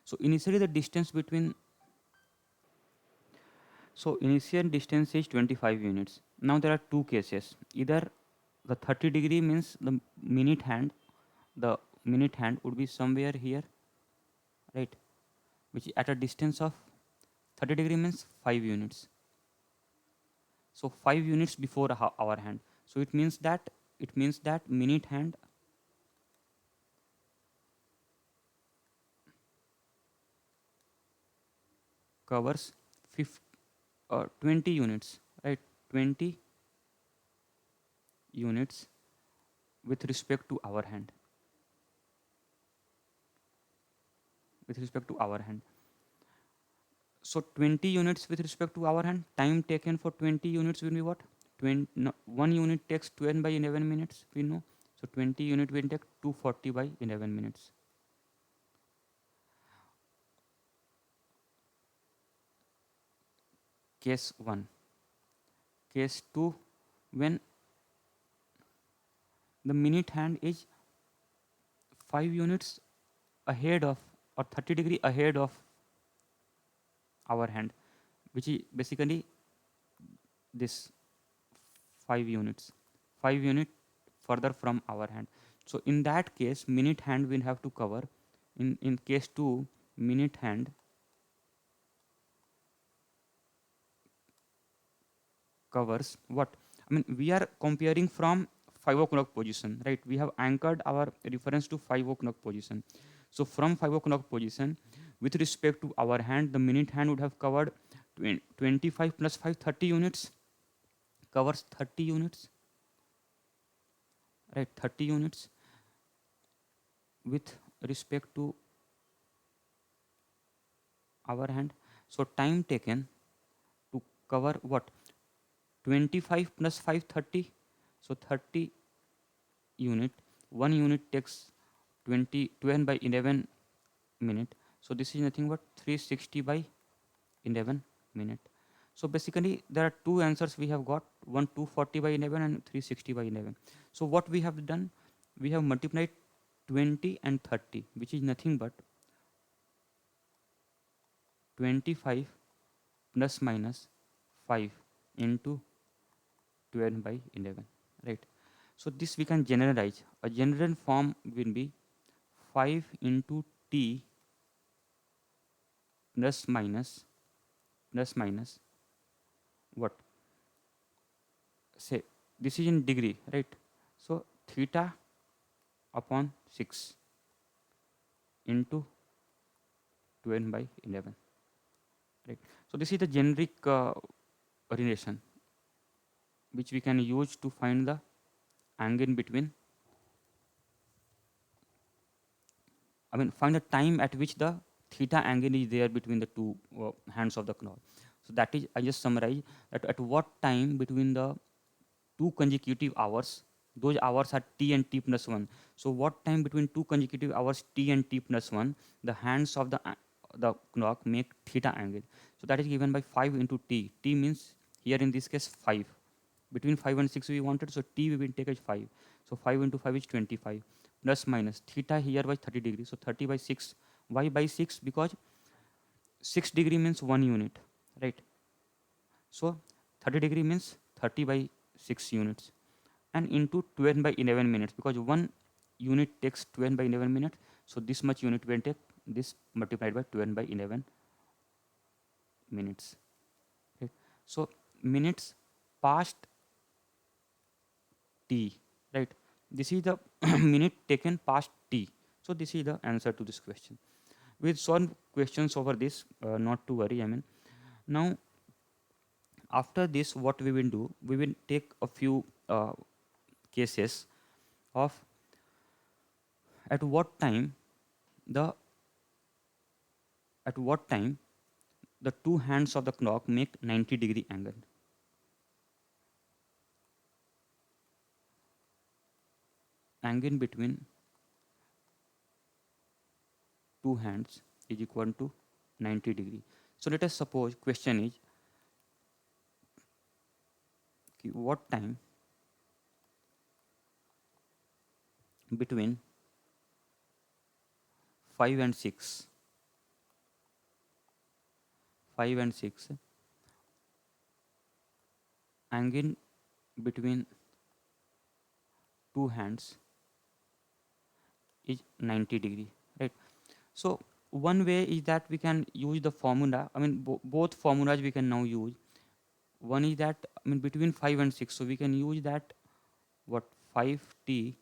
So initially the distance between, so initial distance is 25 units. Now there are two cases. Either the 30 degree means the minute hand would be somewhere here, right? Which is at a distance of 30 degree means 5 units. So 5 units before our hand. So it means that minute hand covers 20 units, right? 20 units with respect to our hand, with respect to our hand. So 20 units with respect to our hand, time taken for 20 units will be what? 20, no, 1 unit takes 12 by 11 minutes, we know. So 20 unit will take 240 by 11 minutes. Case 1. Case 2, when the minute hand is 5 units ahead of, or 30 degree ahead of our hand, which is basically this 5 units, 5 unit further from our hand. So in that case, minute hand will have to cover. In case 2, minute hand covers what? I mean, we are comparing from 5 o'clock position, right? We have anchored our reference to 5 o'clock position. So from 5 o'clock position, with respect to our hand, the minute hand would have covered 25 plus 5, 30 units, covers 30 units, right? 30 units with respect to our hand. So time taken to cover what? 25 plus 5, 30. So 30 unit. 1 unit takes 12 by 11 minute. So this is nothing but 360 by 11 minute. So basically there are two answers we have got, one 240 by 11 and 360 by 11. So what we have done, we have multiplied 20 and 30, which is nothing but 25 plus minus 5 into 12 by 11, right? So this we can generalize. A general form will be 5 into t plus minus, plus minus what? Say this is in degree, right? So theta upon 6 into 12 by 11, right? So this is the generic relation which we can use to find the angle between, I mean, find the time at which the theta angle is there between the two hands of the clock. So that is, I just summarize that at what time between the two consecutive hours, those hours are t and t plus 1. So what time between two consecutive hours t and t plus 1, the hands of the clock make theta angle. So that is given by 5 into t. T means here in this case 5. Between 5 and 6 we wanted, so t we will take as 5. So 5 into 5 is 25, plus minus theta here was 30 degrees, so 30 by 6. Why by 6? Because 6 degree means 1 unit, right? So 30 degree means 30 by 6 units, and into 12 by 11 minutes, because 1 unit takes 12 by 11 minutes. So this much unit will take this multiplied by 12 by 11 minutes, right? So minutes past t, right? This is the minute taken past t. So this is the answer to this question. We'll solve questions over this, not to worry. I mean, now after this, what we will do, we will take a few cases of at what time the at what time the two hands of the clock make 90-degree angle. Angle between two hands is equal to 90 degree. So let us suppose question is what time between 5 and 6, 5 and 6, angle between two hands is 90 degree, right? So one way is that we can use the formula. I mean, both formulas we can now use. One is that, I mean, between 5 and 6, so we can use that what 5t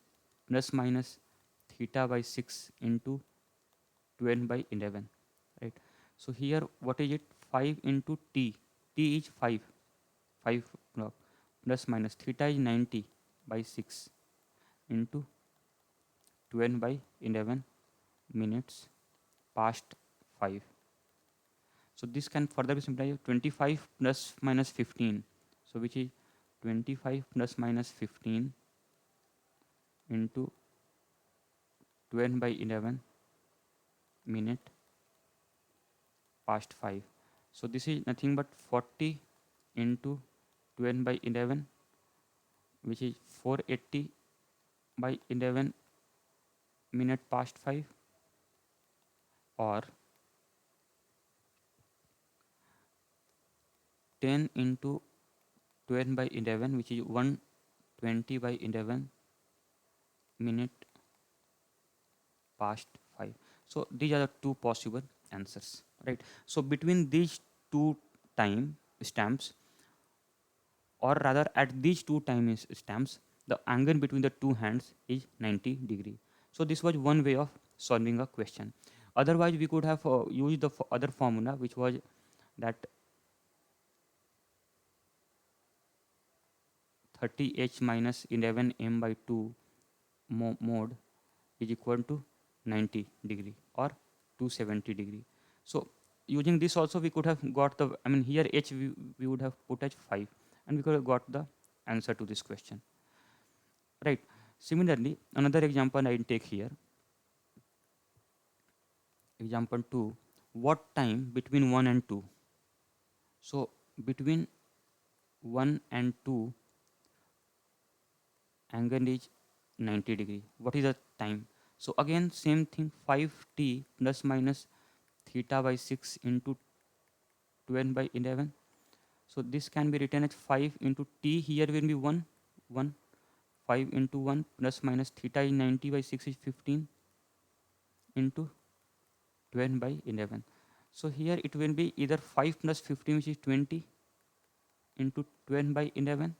plus minus theta by 6 into 12 by 11, right? So here what is it? 5 into t. T is 5. 5 o'clock plus minus theta is 90 by 6 into 12 by 11 minutes past 5. So this can further be simplified 25 plus minus 15. So which is 25 plus minus 15 into 12 by 11 minute past 5. So this is nothing but 40 into 12 by 11, which is 480 by 11 minute past 5, or 10 into 12 by 11, which is 120 by 11 minute past 5. So these are the two possible answers, right? So between these two time stamps, or rather at these two time stamps, the angle between the two hands is 90 degree. So this was one way of solving a question. Otherwise we could have used the other formula, which was that 30h minus 11m by 2 mode is equal to 90 degree or 270 degree. So using this also we could have got the, I mean here h we would have put as 5 and we could have got the answer to this question, right? Similarly, another example I take here, example 2, what time between 1 and 2? So between 1 and 2 angle is 90 degree. What is the time? So again same thing, 5t plus minus theta by 6 into 12 by 11. So this can be written as 5 into t, here will be 1, 1, 5 into 1 plus minus theta is 90 by 6 is 15 into 12 by 11. So here it will be either 5 plus 15, which is 20 into 12 by 11,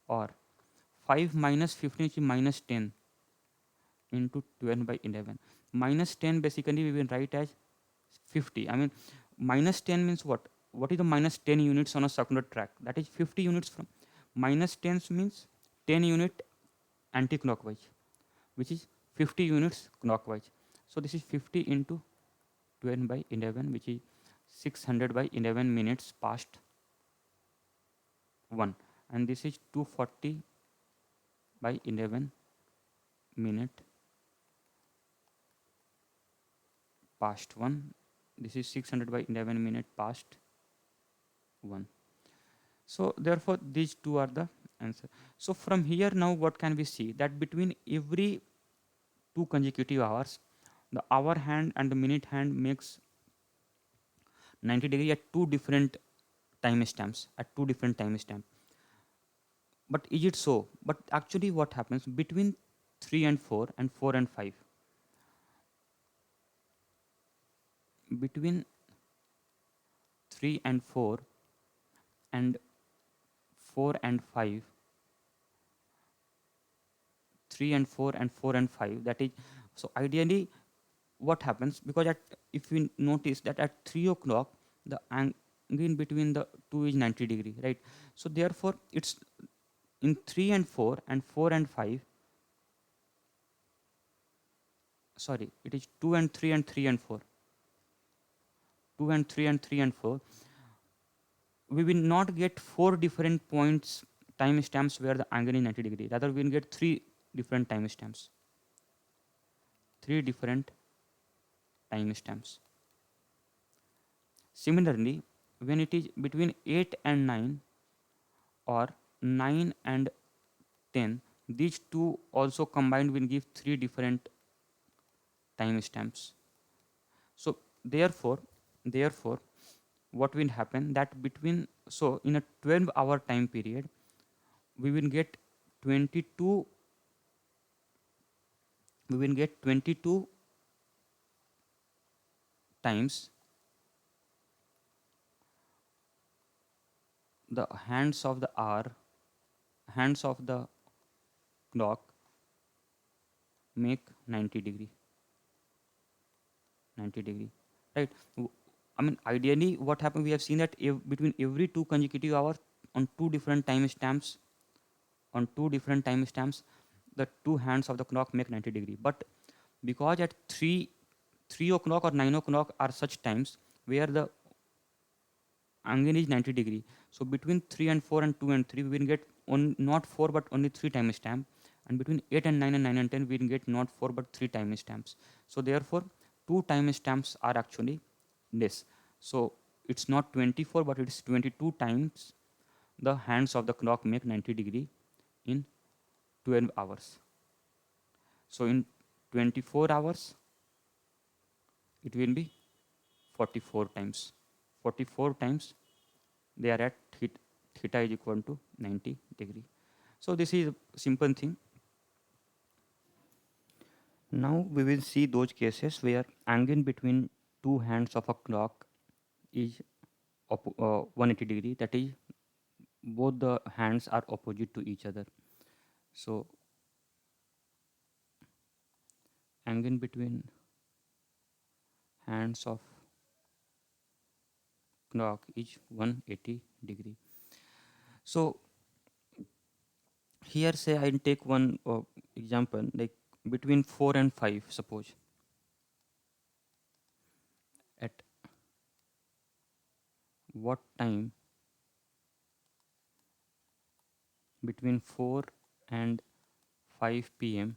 or 5 minus 15, which is minus 10 into 12 by 11. Minus 10 basically we will write as 50. I mean minus 10 means what? What is the minus 10 units on a circular track? That is 50 units from minus 10 means 10 unit anti-clockwise, which is 50 units clockwise. So this is 50 into 12 by 11, which is 600 by 11 minutes past 1, and this is 240 by 11 minute past 1. This is 600 by 11 minute past 1. So therefore these two are the answer. So from here now what can we see? That between every 2 consecutive hours, the hour hand and the minute hand makes 90 degree at two different time stamps, at two different time stamp. But is it so? But actually what happens between 3 and 4 and 4 and 5, between 3 and 4 and 4 and 5, 3 and 4 and 4 and 5, that is, so ideally what happens, because at, if we notice that at 3 o'clock the angle between the two is 90 degree, right? So therefore it's in 3 and 4 and 4 and 5, sorry, it is 2 and 3 and 3 and 4, 2 and 3 and 3 and 4, we will not get 4 different points time stamps where the angle is 90 degree, rather we will get 3 different time stamps, 3 different time stamps. Similarly, when it is between 8 and 9 or 9 and 10, these two also combined will give 3 different time stamps. So therefore what will happen, that between, so in a 12-hour time period we will get 22, we will get 22 times the hands of the hour, hands of the clock make 90 degree, 90 degree, right? I mean ideally what happened, we have seen that between every 2 consecutive hours on two different timestamps, the two hands of the clock make 90 degree. But because at 3 o'clock or 9 o'clock are such times where the angle is 90 degree. So between 3 and 4 and 2 and 3 we will get not 4 but only 3 timestamp, and between 8 and 9 and 9 and 10 we will get not 4 but 3 timestamps. So therefore two timestamps are actually this. So it's not 24 but it's 22 times the hands of the clock make 90 degree in 12 hours. So in 24 hours it will be 44 times. 44 times they are at theta is equal to 90 degree. So this is a simple thing. Now we will see those cases where angle between two hands of a clock is 180 degree, that is both the hands are opposite to each other. So angle between hands of clock is 180 degree. So here say I take one example, like between 4 and 5, suppose at what time between 4 and 5 p.m.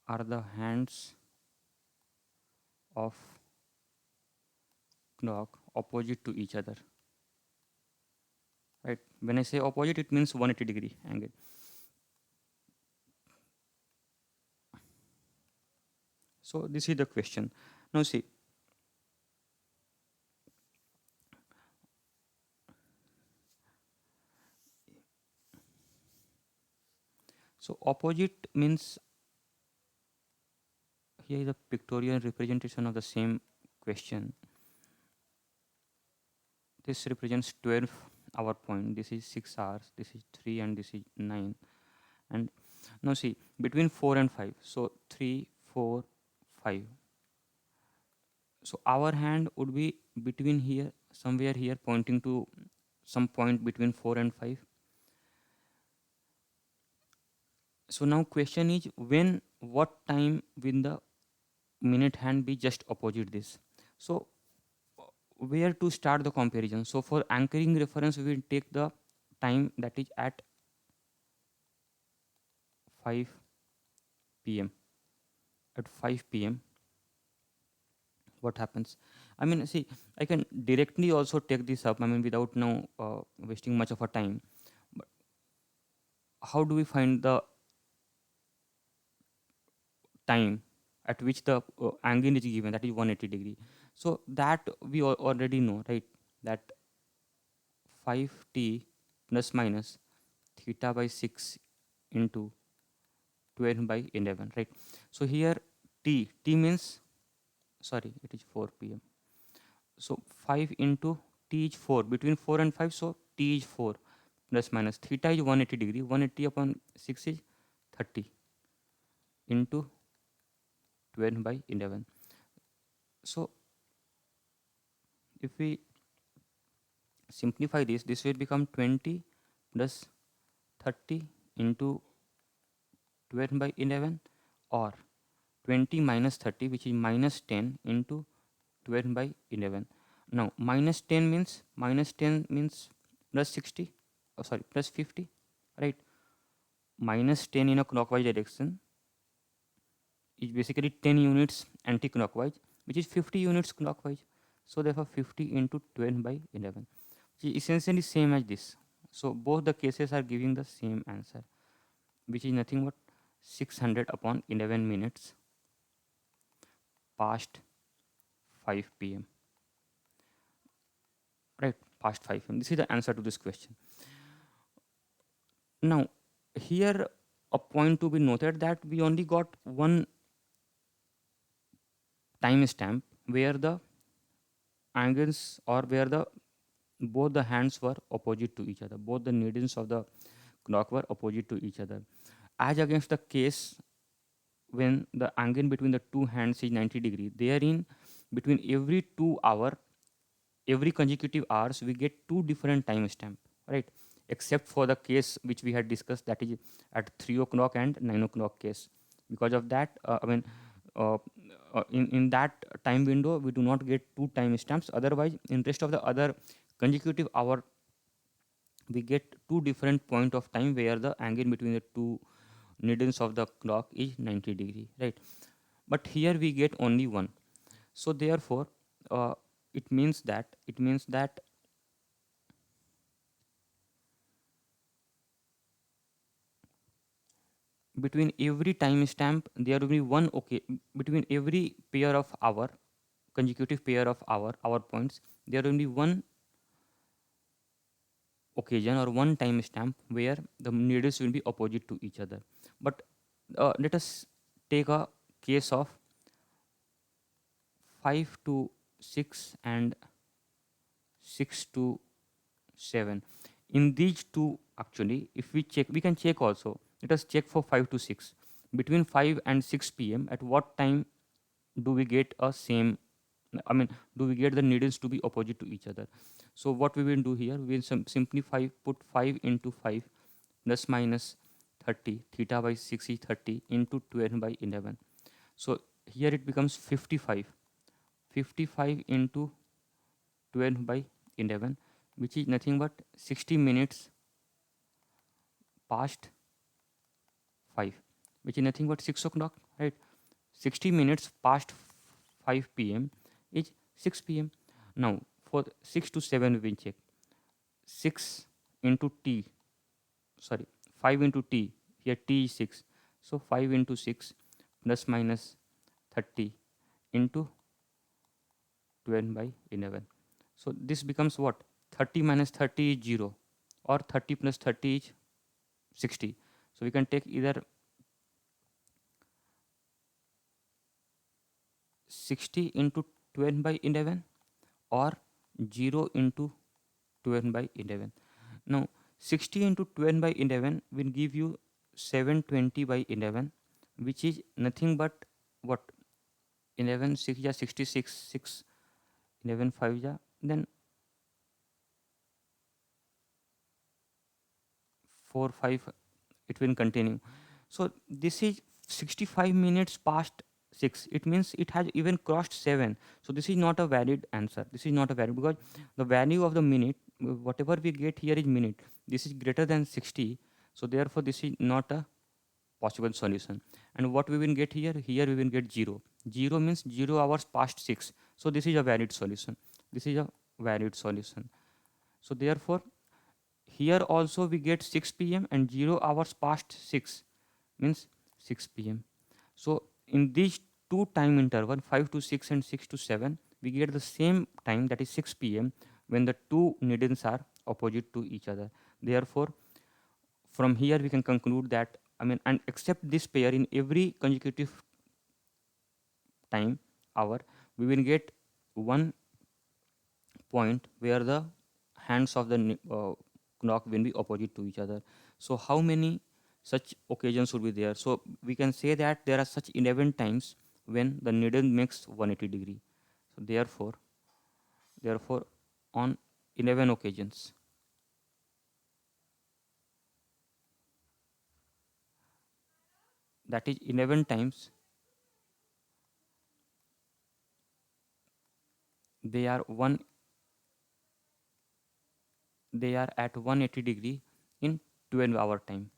are the hands of clock opposite to each other, right? When I say opposite it means 180 degree angle. So this is the question. Now see, so opposite means here is a pictorial representation of the same question. This represents 12-hour point, this is 6 hours, this is 3 and this is 9. And now see between 4 and 5, so 3 4 5, so our hand would be between here, somewhere here, pointing to some point between 4 and 5. So now question is, when what time will the minute hand be just opposite this? So where to start the comparison? So for anchoring reference we will take the time that is at 5 p.m. At 5 p.m. what happens? I mean, see, I can directly also take this up, I mean, without now wasting much of a time. But how do we find the time at which the angle is given, that is 180 degree? So that we already know, right? That 5t plus minus theta by 6 into 12 by 11, right? So here t means, sorry, it is 4 p.m. So 5 into t is 4, between 4 and 5, so t is 4 plus minus theta is 180 degree, 180 upon 6 is 30 into 12 by 11. So if we simplify this, this will become 20 plus 30 into 12 by 11, or 20 minus 30, which is minus 10 into 12 by 11. Now minus 10 means plus 60, oh sorry, plus 50, right? Minus 10 in a clockwise direction is basically 10 units anti-clockwise, which is 50 units clockwise. So therefore 50 into 12 by 11, which is essentially same as this. So both the cases are giving the same answer, which is nothing but 600 upon 11 minutes past 5 p.m. Right, past 5 p.m. This is the answer to this question. Now here a point to be noted, that we only got one timestamp where the angles, or where the both the hands were opposite to each other, both the needles of the clock were opposite to each other, as against the case when the angle between the two hands is 90 degree. Therein between every 2 hour every consecutive hours we get two different timestamp, right? Except for the case which we had discussed, that is at 3 o'clock and 9 o'clock case. Because of that, uh, in that time window we do not get two timestamps. Otherwise, in rest of the other consecutive hour, we get two different point of time where the angle between the two needles of the clock is 90-degree, right? But here we get only one. So therefore, it means that between every timestamp there will be one, okay, between every pair of hour, consecutive pair of hour points, there will be one occasion or one timestamp where the needles will be opposite to each other. But let us take a case of 5 to 6 and 6 to 7. In these two, actually, if we check, we can check also. Let us check for 5 to 6. Between 5 and 6 p.m., at what time do we get a same, I mean, do we get the needles to be opposite to each other? So what we will do here, we will simplify, put 5 into 5 plus minus 30, theta by 6 is 30 into 12 by 11. So here it becomes 55. 55 into 12 by 11, which is nothing but 60 minutes past 5, which is nothing but 6 o'clock, right? 60 minutes past 5 p.m. is 6 p.m. Now, for 6 to 7, we will check 6 into t, sorry, 5 into t, here t is 6. So, 5 into 6 plus minus 30 into 12 by 11. So, this becomes what? 30 minus 30 is 0, or 30 plus 30 is 60. So, we can take either 60 into 12 by 11 or 0 into 12 by 11. Now 60 into 12 by 11 will give you 720 by 11, which is nothing but what? 11 6 ja 66, 6 11 5 ja, then 4 5, it will continue. So this is 65 minutes past 6. It means it has even crossed 7. So this is not a valid answer. This is not a valid, because the value of the minute, whatever we get here is minute. This is greater than 60. So therefore this is not a possible solution. And what we will get here? Here we will get 0. 0 means 0 hours past 6. So this is a valid solution. This is a valid solution. So therefore here also we get 6 p.m. and 0 hours past 6 means 6 p.m. So in these two time interval, 5 to 6 and 6 to 7, we get the same time, that is 6 p.m., when the two needles are opposite to each other. Therefore, from here we can conclude that, I mean, and except this pair, in every consecutive time hour, we will get one point where the hands of the clock will be opposite to each other. So how many such occasions would be there? So we can say that there are such 11 times when the needle makes 180-degree. So therefore on 11 occasions, that is 11 times, they are one they are at 180-degree in 12-hour time,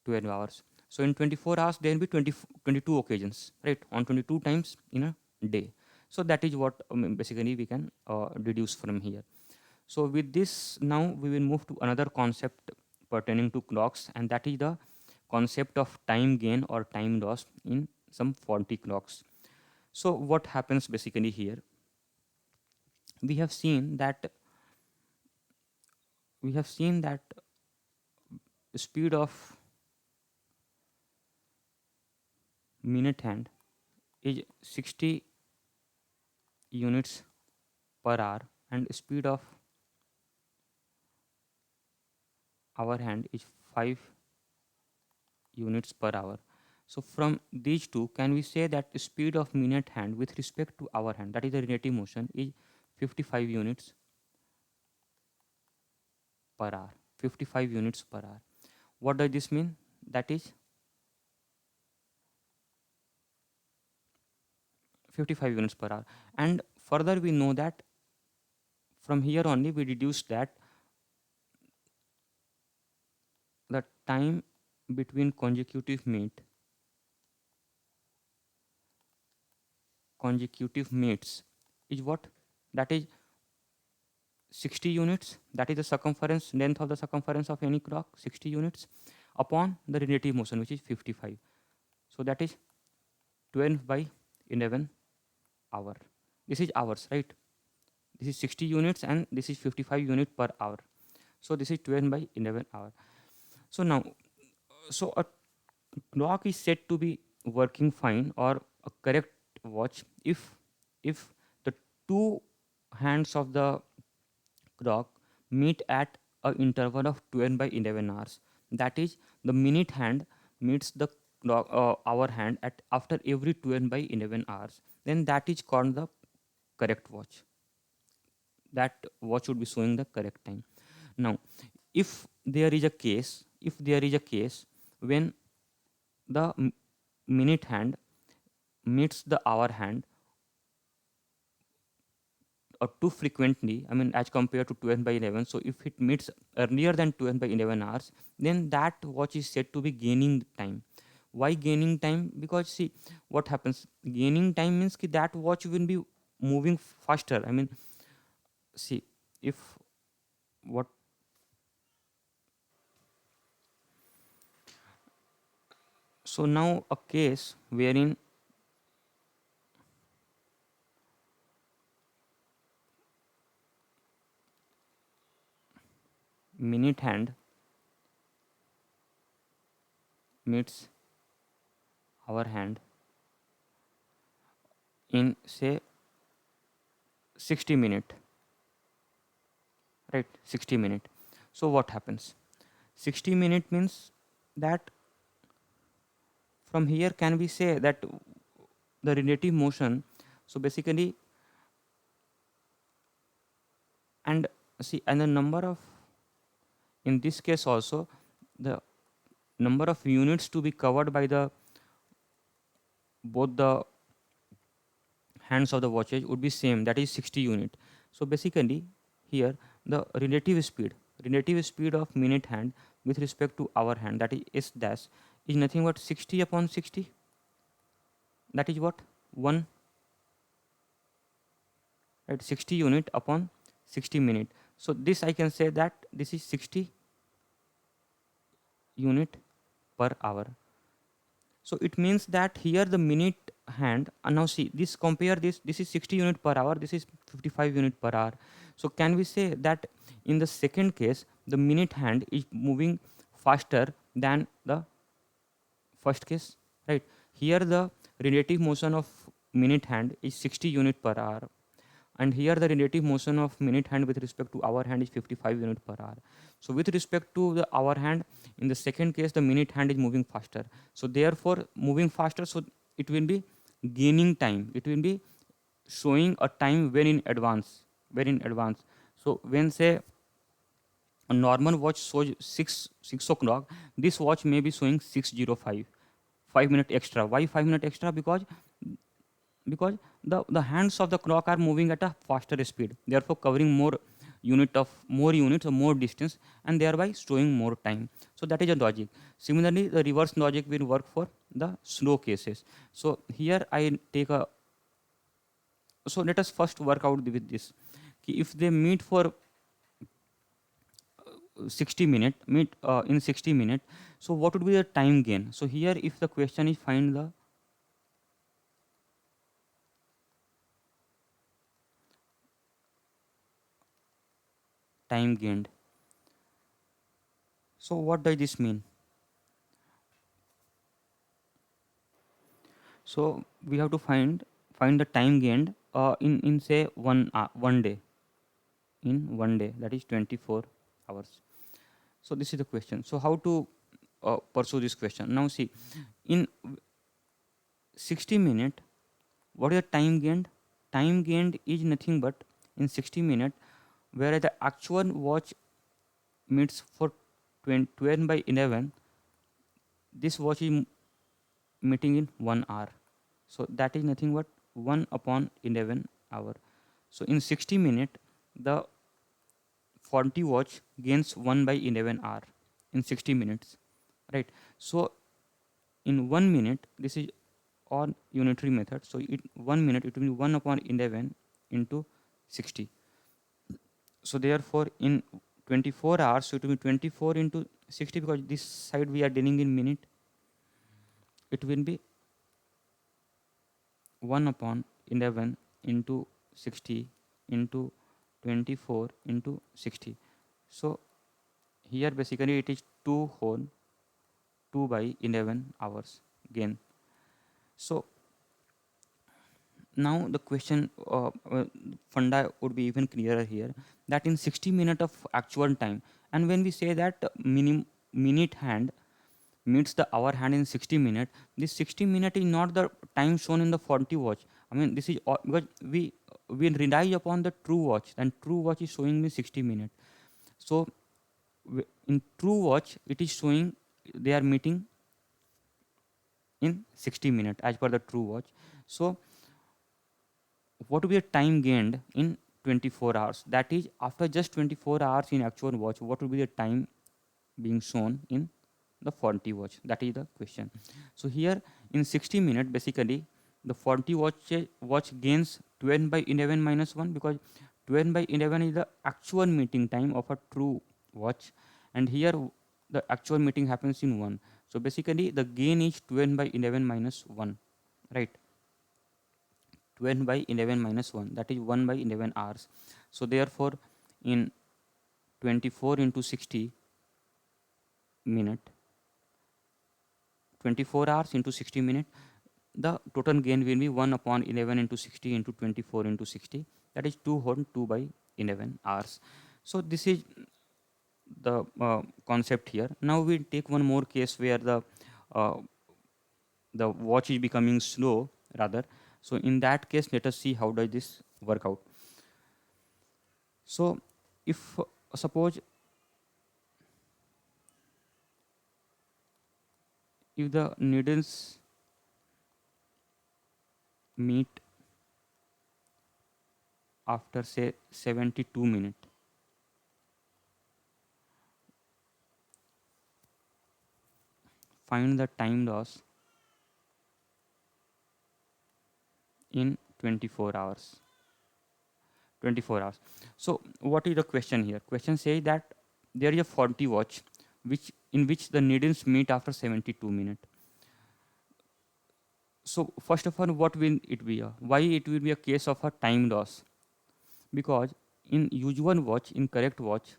12 hours. So in 24 hours, there will be 22 occasions, right? On 22 times in a day. So that is what basically we can deduce from here. So with this, now we will move to another concept pertaining to clocks, and that is the concept of time gain or time loss in some faulty clocks. So what happens basically here? We have seen that we have seen that speed of minute hand is 60 units per hour, and speed of hour hand is 5 units per hour. So from these two, can we say that the speed of minute hand with respect to hour hand, that is the relative motion, is 55 units per hour. 55 units per hour. What does this mean? That is 55 units per hour. And further we know that from here only we deduce that the time between consecutive meets is what? That is 60 units. That is the circumference, length of the circumference of any clock, 60 units, upon the relative motion, which is 55. So that is 12 by 11 hour. This is hours, right? This is 60 units and this is 55 unit per hour. So this is 12 by 11 hour. So now, so a clock is said to be working fine or a correct watch if the two hands of the clock meet at a interval of 12 by 11 hours. That is, the minute hand meets the clock, hour hand at after every 12 by 11 hours. Then that is called the correct watch. That watch would be showing the correct time. Now, if there is a case when the minute hand meets the hour hand too frequently, I mean, as compared to 12 by 11. So, if it meets earlier than 12 by 11 hours, then that watch is said to be gaining time. Why gaining time? Because see, what happens? Gaining time means that that watch will be moving faster. I mean, see, if what so now a case wherein minute hand meets hour hand in say 60 minute, right? 60 minute. So what happens? 60 minute means that from here can we say that the relative motion, so basically, and see, and the number of, in this case also, the number of units to be covered by the both the hands of the watches would be same, that is 60 unit. So basically here the relative speed of minute hand with respect to hour hand, that is s dash, is nothing but 60 upon 60. That is what? 1, right? 60 unit upon 60 minute. So this I can say that this is 60 unit per hour. So it means that here the minute hand, now see this, compare this is 60 unit per hour, this is 55 unit per hour. So can we say that in the second case the minute hand is moving faster than the first case, right? Here the relative motion of minute hand is 60 unit per hour, and here the relative motion of minute hand with respect to hour hand is 55 unit per hour. So with respect to the hour hand, in the second case the minute hand is moving faster, so therefore moving faster, so it will be gaining time, it will be showing a time when in advance, so when say a normal watch shows 6 o'clock, this watch may be showing 6:05, 5 minute extra. Why 5 minute extra? Because the hands of the clock are moving at a faster speed, therefore covering more units or more distance, and thereby showing more time. So that is a logic. Similarly, the reverse logic will work for the slow cases. So here I take a, so let us first work out with this. If they meet for 60 minute meet in 60 minute, so what would be the time gain? So here if the question is find the time gained, so what does this mean? So we have to find the time gained in say 1 day, in 1 day, that is 24 hours. So this is the question. So how to pursue this question? Now see, in 60 minute, what is the time gained? Time gained is nothing but in 60 minutes, whereas the actual watch meets for 12 by 11. This watch is meeting in 1 hour. So that is nothing but 1 upon 11 hour. So in 60 minutes, the 40 watch gains 1 by 11 hour in 60 minutes, right? So in 1 minute, this is on unitary method. So in 1 minute, it will be 1 upon 11 into 60. So therefore, in 24 hours, so it will be 24 into 60, because this side we are dealing in minute. It will be 1 upon 11 into 60 into 24 into 60. So here basically it is 2 whole 2 by 11 hours gain. So now the question funda would be even clearer here, that in 60 minutes of actual time, and when we say that minute hand meets the hour hand in 60 minutes, this 60 minute is not the time shown in the 40 watch. I mean, this is because we rely upon the true watch, and true watch is showing me 60 minutes. So in true watch it is showing they are meeting in 60 minutes as per the true watch. So what will be the time gained in 24 hours? That is, after just 24 hours in actual watch, what will be the time being shown in the 40 watch? That is the question. So here in 60 minutes, basically the 40 watch gains 12 by 11 minus 1, because 12 by 11 is the actual meeting time of a true watch, and here the actual meeting happens in 1. So basically the gain is 12 by 11 minus 1, right? 12 by 11 minus 1, that is 1 by 11 hours. So therefore in 24 into 60 minute, 24 hours into 60 minutes, the total gain will be 1 upon 11 into 60 into 24 into 60, that is 2 whole 2 by 11 hours. So this is the concept here. Now we take one more case where uh, the watch is becoming slow rather. So in that case, let us see how does this work out. So if suppose if the needles meet after say 72 minutes, find the time loss in 24 hours. 24 hours. So what is the question here? Question says that there is a 40 watch which in which the needles meet after 72 minutes. So first of all, what will it be? Why it will be a case of a time loss? Because in usual watch, in correct watch,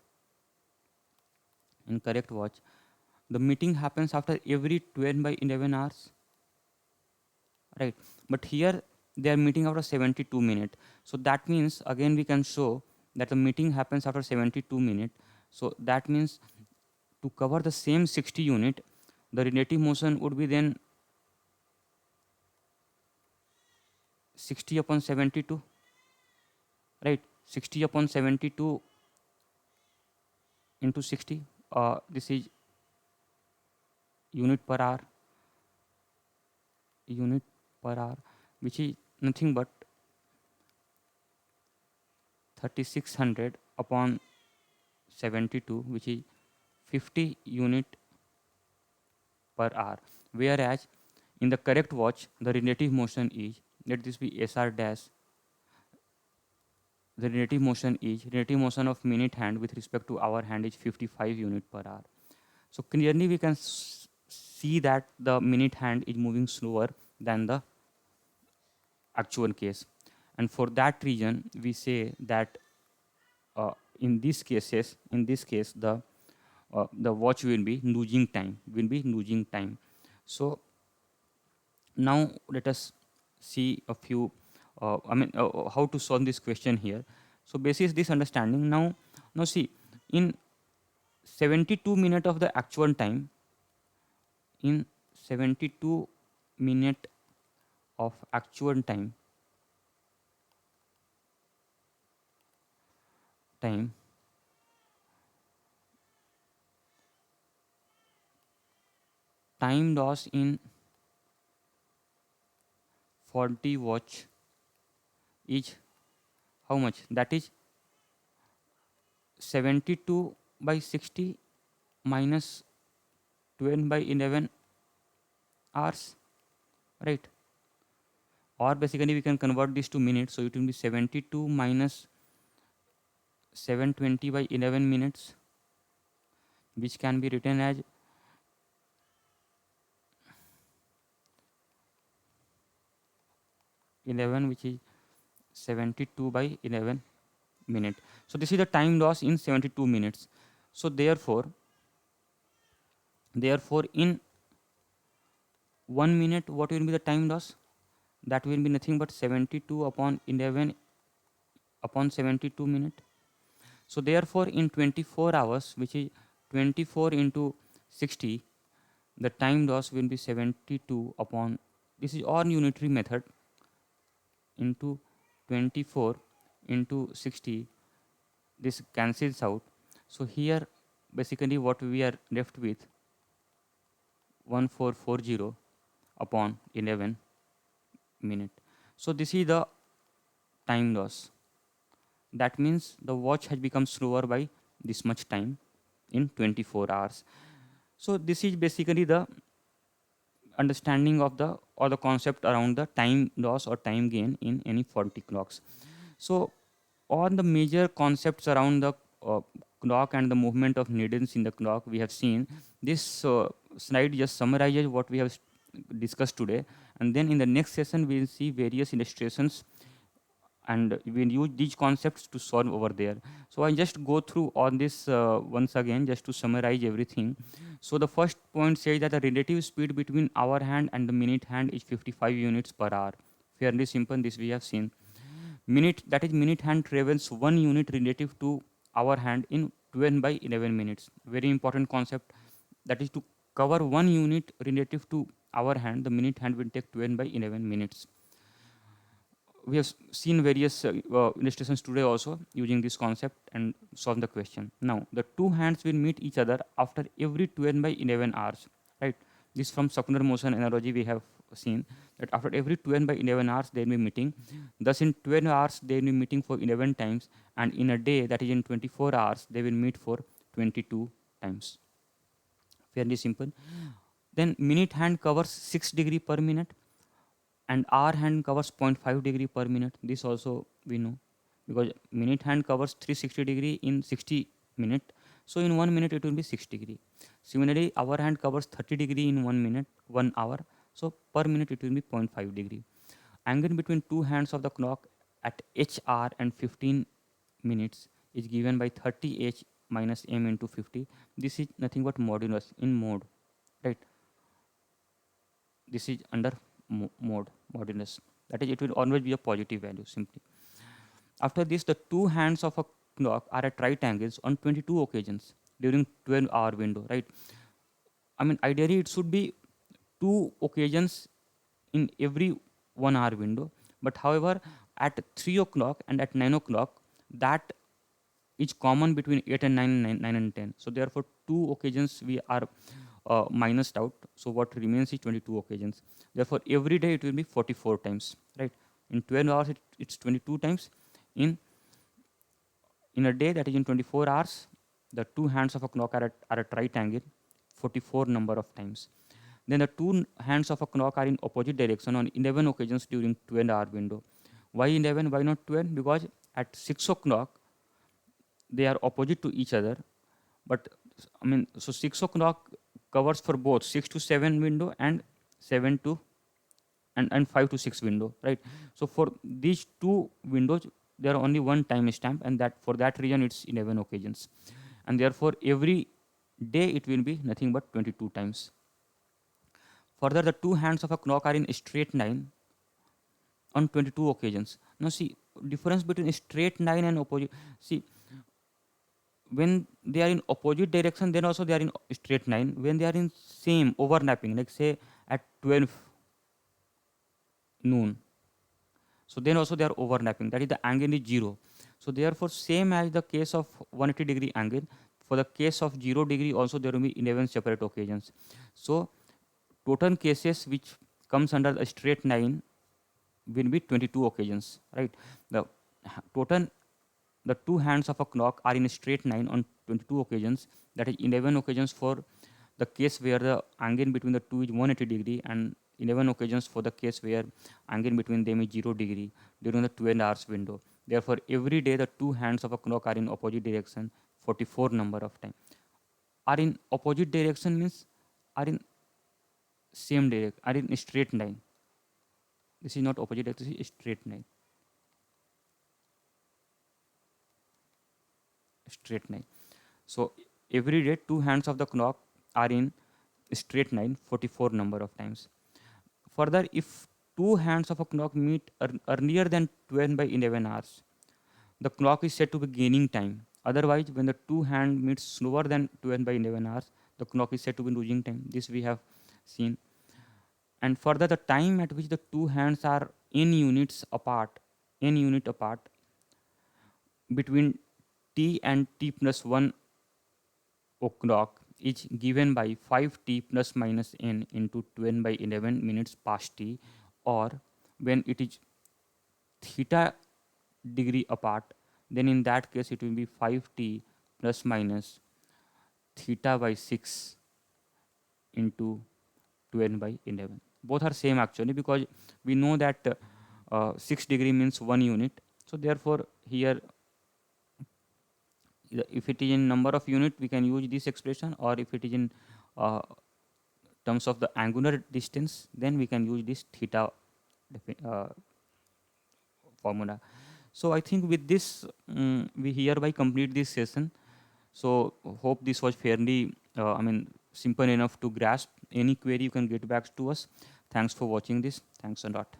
the meeting happens after every 12 by 11 hours, right? But here they are meeting after 72 minutes. So that means again we can show that the meeting happens after 72 minutes. So that means to cover the same 60 unit, the relative motion would be then 60 upon 72, right? 60 upon 72 into 60. This is unit per hour, unit per hour, which is nothing but 3600 upon 72, which is 50 unit per hour. Whereas in the correct watch, the relative motion is, let this be SR dash, the relative motion of minute hand with respect to hour hand is 55 unit per hour. So clearly we can see that the minute hand is moving slower than the actual case, and for that reason we say that in this case the watch will be losing time. So now let us see a few how to solve this question here. So basis this understanding, now see, in 72 minute of the actual time, in 72 minute of actual time, time loss in 40 watch is how much? That is 72 by 60 minus 12 by 11 hours, right? Or basically we can convert this to minutes, so it will be 72 minus 720 by 11 minutes, which can be written as 11, which is 72 by 11 minute. So this is the time loss in 72 minutes. So therefore in 1 minute, what will be the time loss? That will be nothing but 72 upon 11 upon 72 minute. So therefore in 24 hours, which is 24 into 60, the time loss will be 72 upon, this is all unitary method, into 24 into 60, this cancels out. So here basically what we are left with 1440 upon 11 minute. So this is the time loss. That means the watch has become slower by this much time in 24 hours. So this is basically the understanding of the or the concept around the time loss or time gain in any 40 clocks. So all the major concepts around the clock and the movement of needles in the clock we have seen. This slide just summarizes what we have discussed today, and then in the next session we will see various illustrations and we'll use these concepts to solve over there. So I just go through all this once again just to summarize everything. So the first point says that the relative speed between hour hand and the minute hand is 55 units per hour. Fairly simple, this we have seen. Minute, that is minute hand travels 1 unit relative to hour hand in 12 by 11 minutes. Very important concept, that is to cover 1 unit relative to hour hand, the minute hand will take 12 by 11 minutes. We have seen various illustrations today also using this concept and solve the question. Now, the two hands will meet each other after every 12 by 11 hours, right? This from circular motion analogy we have seen that after every 12 by 11 hours they will be meeting. Thus, in 12 hours they will be meeting for 11 times, and in a day, that is in 24 hours, they will meet for 22 times. Fairly simple. Then minute hand covers 6 degree per minute and hour hand covers 0.5 degree per minute. This also we know because minute hand covers 360 degree in 60 minute. So in 1 minute it will be 6 degree. Similarly, hour hand covers 30 degree in 1 minute, 1 hour. So per minute it will be 0.5 degree. Angle between two hands of the clock at h hour and 15 minutes is given by 30h minus m into 50. This is nothing but modulus in mode, right? This is under mode modulus, that is it will always be a positive value simply. After this, the two hands of a clock are at right angles on 22 occasions during 12-hour window, right? I mean ideally it should be two occasions in every 1 hour window, but however at 3 o'clock and at 9 o'clock, that is common between 8 and 9, 9 and 10. So therefore two occasions we are minused out. So what remains is 22 occasions. Therefore every day it will be 44 times, right? In 12 hours it's 22 times. In a day, that is in 24 hours, the two hands of a clock are at right angle 44 number of times. Then the two hands of a clock are in opposite direction on 11 occasions during 12-hour window. Why 11? Why not 12? Because at 6 o'clock they are opposite to each other. But I mean, so 6 o'clock covers for both 6 to 7 window and 7 to and 5 to 6 window, right? So for these two windows there are only one time stamp, and that for that reason it's 11 occasions, and therefore every day it will be nothing but 22 times. Further, the two hands of a clock are in a straight line on 22 occasions. Now see, difference between a straight line and opposite. See, when they are in opposite direction, then also they are in straight line. When they are in same overlapping, like say at 12 noon, so then also they are overlapping, that is the angle is 0. So therefore, same as the case of 180-degree angle, for the case of 0 degree also there will be 11 separate occasions. So total cases which comes under a straight line will be 22 occasions, right? The total, the two hands of a clock are in a straight line on 22 occasions. That is 11 occasions for the case where the angle between the two is 180-degree, and 11 occasions for the case where angle between them is 0 degree during the 12 hours window. Therefore, every day the two hands of a clock are in opposite direction 44 number of time. Are in opposite direction means are in same direct, are in straight line. This is not opposite direction, this is straight line. Straight line. So every day two hands of the clock are in straight line 44 number of times. Further, if two hands of a clock meet earlier than 12 by 11 hours, the clock is said to be gaining time. Otherwise, when the two hand meets slower than 12 by 11 hours, the clock is said to be losing time. This we have seen. And further, the time at which the two hands are n unit apart between t and t plus 1 o'clock is given by 5t plus minus n into 12 by 11 minutes past t, or when it is theta degree apart, then in that case it will be 5t plus minus theta by 6 into 12 by 11. Both are same actually, because we know that 6 degree means 1 unit. So therefore here, if it is in number of unit we can use this expression, or if it is in uh, terms of the angular distance, then we can use this theta uh, formula. So I think with this, we hereby complete this session. So hope this was fairly, simple enough to grasp. Any query you can get back to us. Thanks for watching this. Thanks a lot.